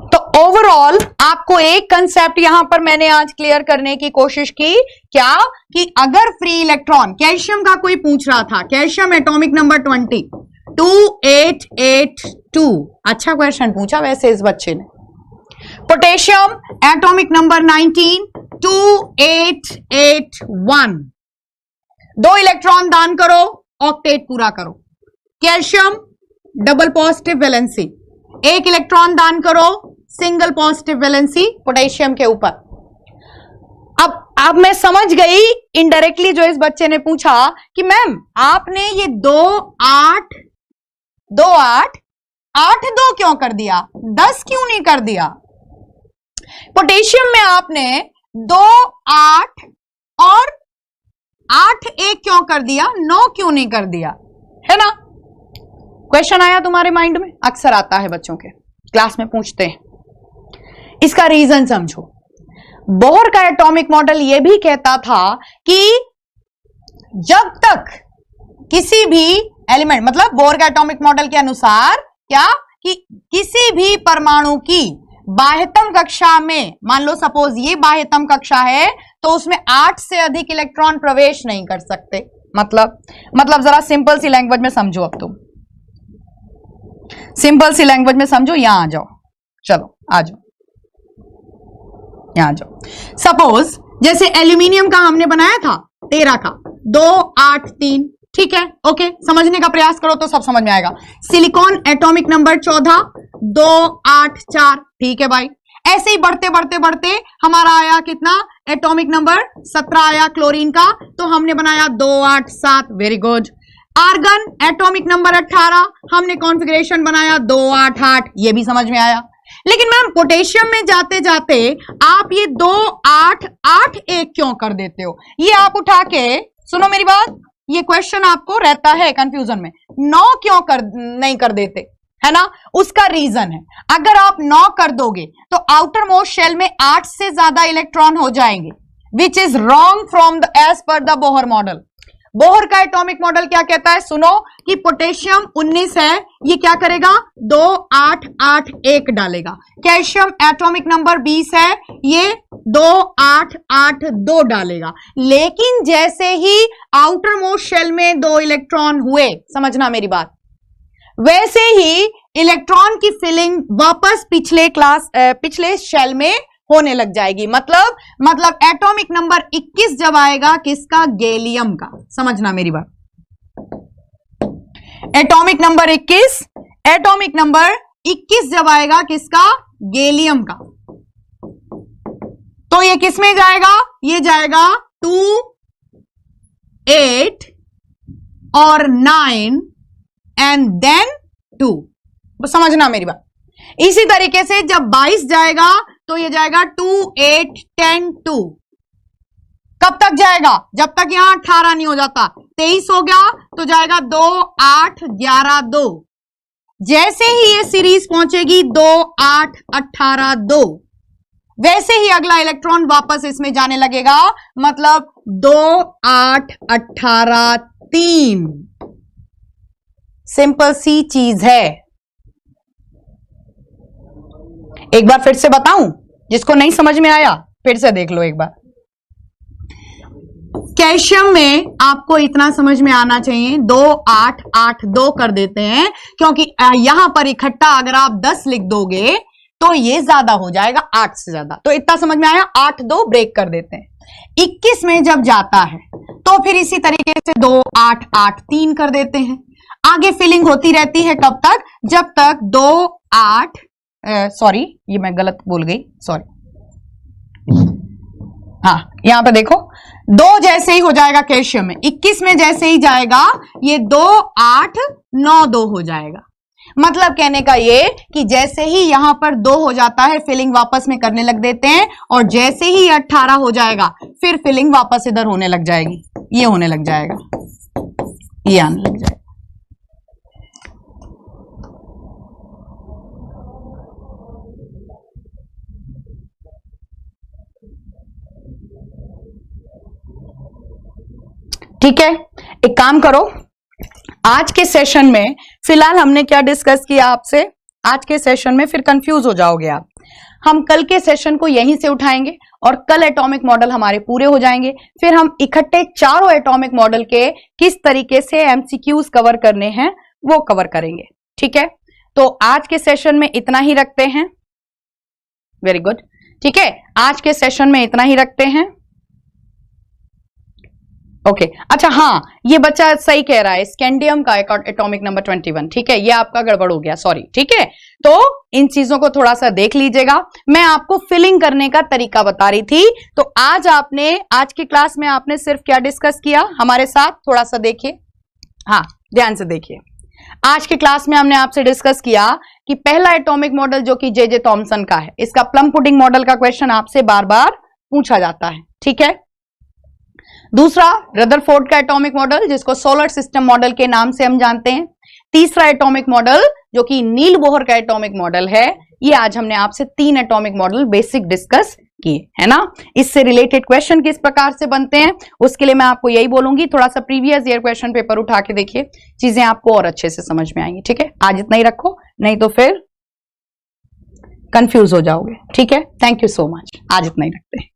तो ओवरऑल आपको एक कंसेप्ट यहां पर मैंने आज क्लियर करने की कोशिश की, क्या कि अगर फ्री इलेक्ट्रॉन, कैल्शियम का कोई पूछ रहा था, कैल्शियम एटॉमिक नंबर 20 2882, अच्छा क्वेश्चन पूछा वैसे इस बच्चे ने। पोटेशियम एटॉमिक नंबर 19 2881, 2 इलेक्ट्रॉन दान करो, ऑक्टेट पूरा करो। Calcium double positive valency, 1 electron दान करो, सिंगल पॉजिटिव वैलेंसी पोटेशियम के ऊपर। अब मैं समझ गई इनडायरेक्टली जो इस बच्चे ने पूछा कि मैम आपने ये 2 8 2 8 8 2 क्यों कर दिया, 10 क्यों नहीं कर दिया। पोटेशियम में आपने 2 8 और 8 1 क्यों कर दिया, 9 क्यों नहीं कर दिया, है ना। क्वेश्चन आया तुम्हारे माइंड में, अक्सर आता है बच्चों के, क्लास में पूछते हैं। इसका रीजन समझो। बोहर का एटॉमिक मॉडल यह भी कहता था कि जब तक किसी भी एलिमेंट, मतलब बोहर का एटॉमिक मॉडल के अनुसार क्या, कि किसी भी परमाणु की बाह्यतम कक्षा में, मान लो सपोज ये बाह्यतम कक्षा है, तो उसमें 8 से अधिक इलेक्ट्रॉन प्रवेश नहीं कर सकते। मतलब जरा सिंपल सी लैंग्वेज में समझो, अब तुम सिंपल सी लैंग्वेज में समझो। यहां आ जाओ, चलो आ जाओ, यहां आ जाओ। सपोज जैसे एल्यूमिनियम का हमने बनाया था 13 का, 2 8 3, ठीक है, ओके, समझने का प्रयास करो तो सब समझ में आएगा। सिलिकॉन एटॉमिक नंबर 14 2 8 4, ठीक है भाई। ऐसे ही बढ़ते बढ़ते बढ़ते हमारा आया कितना, एटॉमिक नंबर 17 आया क्लोरीन का, तो हमने बनाया 2 8 7, very good. Argon atomic number 18, हमने कॉन्फ़िगरेशन बनाया 2 8 8, ये भी समझ में आया। लेकिन मैम पोटेशियम में जाते जाते आप ये 2 8 8 1 क्यों कर देते हो, ये आप उठा के सुनो मेरी बात, ये क्वेश्चन आपको रहता है कंफ्यूजन में, 9 क्यों नहीं कर देते, है ना। उसका रीजन है, अगर आप 9 कर दोगे तो आउटर मोस्ट शेल में 8 से ज्यादा इलेक्ट्रॉन हो जाएंगे, which is wrong from the as per the Bohr model. Bohr का एटॉमिक मॉडल क्या कहता है, सुनो, कि पोटेशियम 19 है, ये क्या करेगा, 2 8 8 1 डालेगा। कैल्शियम एटॉमिक नंबर 20 है, ये 2 8 8 2 डालेगा। लेकिन जैसे ही आउटर मोस्ट शेल में 2 इलेक्ट्रॉन हुए, समझना मेरी बात, वैसे ही इलेक्ट्रॉन की फिलिंग वापस पिछले शेल में होने लग जाएगी। मतलब एटॉमिक नंबर 21 जब आएगा किसका, गैलियम का, समझना मेरी बात। एटॉमिक नंबर 21 जब आएगा किसका, गैलियम का, तो ये किस में जाएगा, ये जाएगा 2 8 और 9 एंड देन 2, समझना मेरी बात। इसी तरीके से जब 22 जाएगा तो ये जाएगा 2 8 10 2, कब तक जाएगा, जब तक यहां 18 नहीं हो जाता। 23 हो गया तो जाएगा 2 8 11 2, जैसे ही ये सीरीज पहुंचेगी 2 8 18 2, वैसे ही अगला इलेक्ट्रॉन वापस इसमें जाने लगेगा, मतलब 2 8 18 3। सिंपल सी चीज है, एक बार फिर से बताऊं, जिसको नहीं समझ में आया फिर से देख लो एक बार। कैल्शियम में आपको इतना समझ में आना चाहिए, 2 8 8 2 कर देते हैं, क्योंकि यहां पर इकट्ठा अगर आप 10 लिख दोगे तो ये ज्यादा हो जाएगा 8 से ज्यादा। तो इतना समझ में आया, 8 2 ब्रेक कर देते हैं। 21 में जब जाता है तो फिर इसी तरीके से 2 8 8 3 कर देते हैं। आगे फिलिंग होती रहती है कब तक, जब तक 2 8 सॉरी ये मैं गलत बोल गई, सॉरी, हाँ यहां पे देखो 2 जैसे ही हो जाएगा कैल्शियम में, 21 में जैसे ही जाएगा ये 2 8 9 2 हो जाएगा। मतलब कहने का ये कि जैसे ही यहां पर 2 हो जाता है फिलिंग वापस में करने लग देते हैं, और जैसे ही 18 हो जाएगा फिर फिलिंग वापस इधर होने लग जाएगी, ये होने लग जाएगा, ये आने लग जाएगा। ठीक है, एक काम करो, आज के सेशन में फिलहाल हमने क्या डिस्कस किया आपसे, आज के सेशन में फिर कंफ्यूज हो जाओगे आप। हम कल के सेशन को यहीं से उठाएंगे और कल एटॉमिक मॉडल हमारे पूरे हो जाएंगे। फिर हम इकट्ठे चारों एटॉमिक मॉडल के किस तरीके से एमसीक्यूज कवर करने हैं वो कवर करेंगे। ठीक है, तो आज के सेशन में इतना ही रखते हैं। वेरी गुड, ठीक है, आज के सेशन में इतना ही रखते हैं। ओके अच्छा, हाँ ये बच्चा सही कह रहा है, स्कैंडियम का एटॉमिक नंबर 21, ठीक है, ये आपका गड़बड़ हो गया, सॉरी। ठीक है, तो इन चीजों को थोड़ा सा देख लीजिएगा। मैं आपको फिलिंग करने का तरीका बता रही थी। तो आज की क्लास में आपने सिर्फ क्या डिस्कस किया हमारे साथ, थोड़ा सा देखिए, हाँ ध्यान से देखिए। आज की क्लास में हमने आपसे डिस्कस किया कि पहला एटॉमिक मॉडल जो कि जे थॉमसन का है, इसका प्लम पुडिंग मॉडल का क्वेश्चन आपसे बार बार पूछा जाता है। ठीक है, दूसरा रदरफोर्ड का एटॉमिक मॉडल जिसको सोलर सिस्टम मॉडल के नाम से हम जानते हैं। तीसरा एटॉमिक मॉडल जो कि नील बोहर का एटॉमिक मॉडल है। ये आज हमने आपसे 3 एटॉमिक मॉडल बेसिक डिस्कस किए, है ना। इससे रिलेटेड क्वेश्चन किस प्रकार से बनते हैं उसके लिए मैं आपको यही बोलूंगी, थोड़ा सा प्रीवियस ईयर क्वेश्चन पेपर उठा के देखिए, चीजें आपको और अच्छे से समझ में आएंगी। ठीक है, आज इतना ही रखो, नहीं तो फिर कंफ्यूज हो जाओगे। ठीक है, थैंक यू सो मच, आज इतना ही रखते हैं।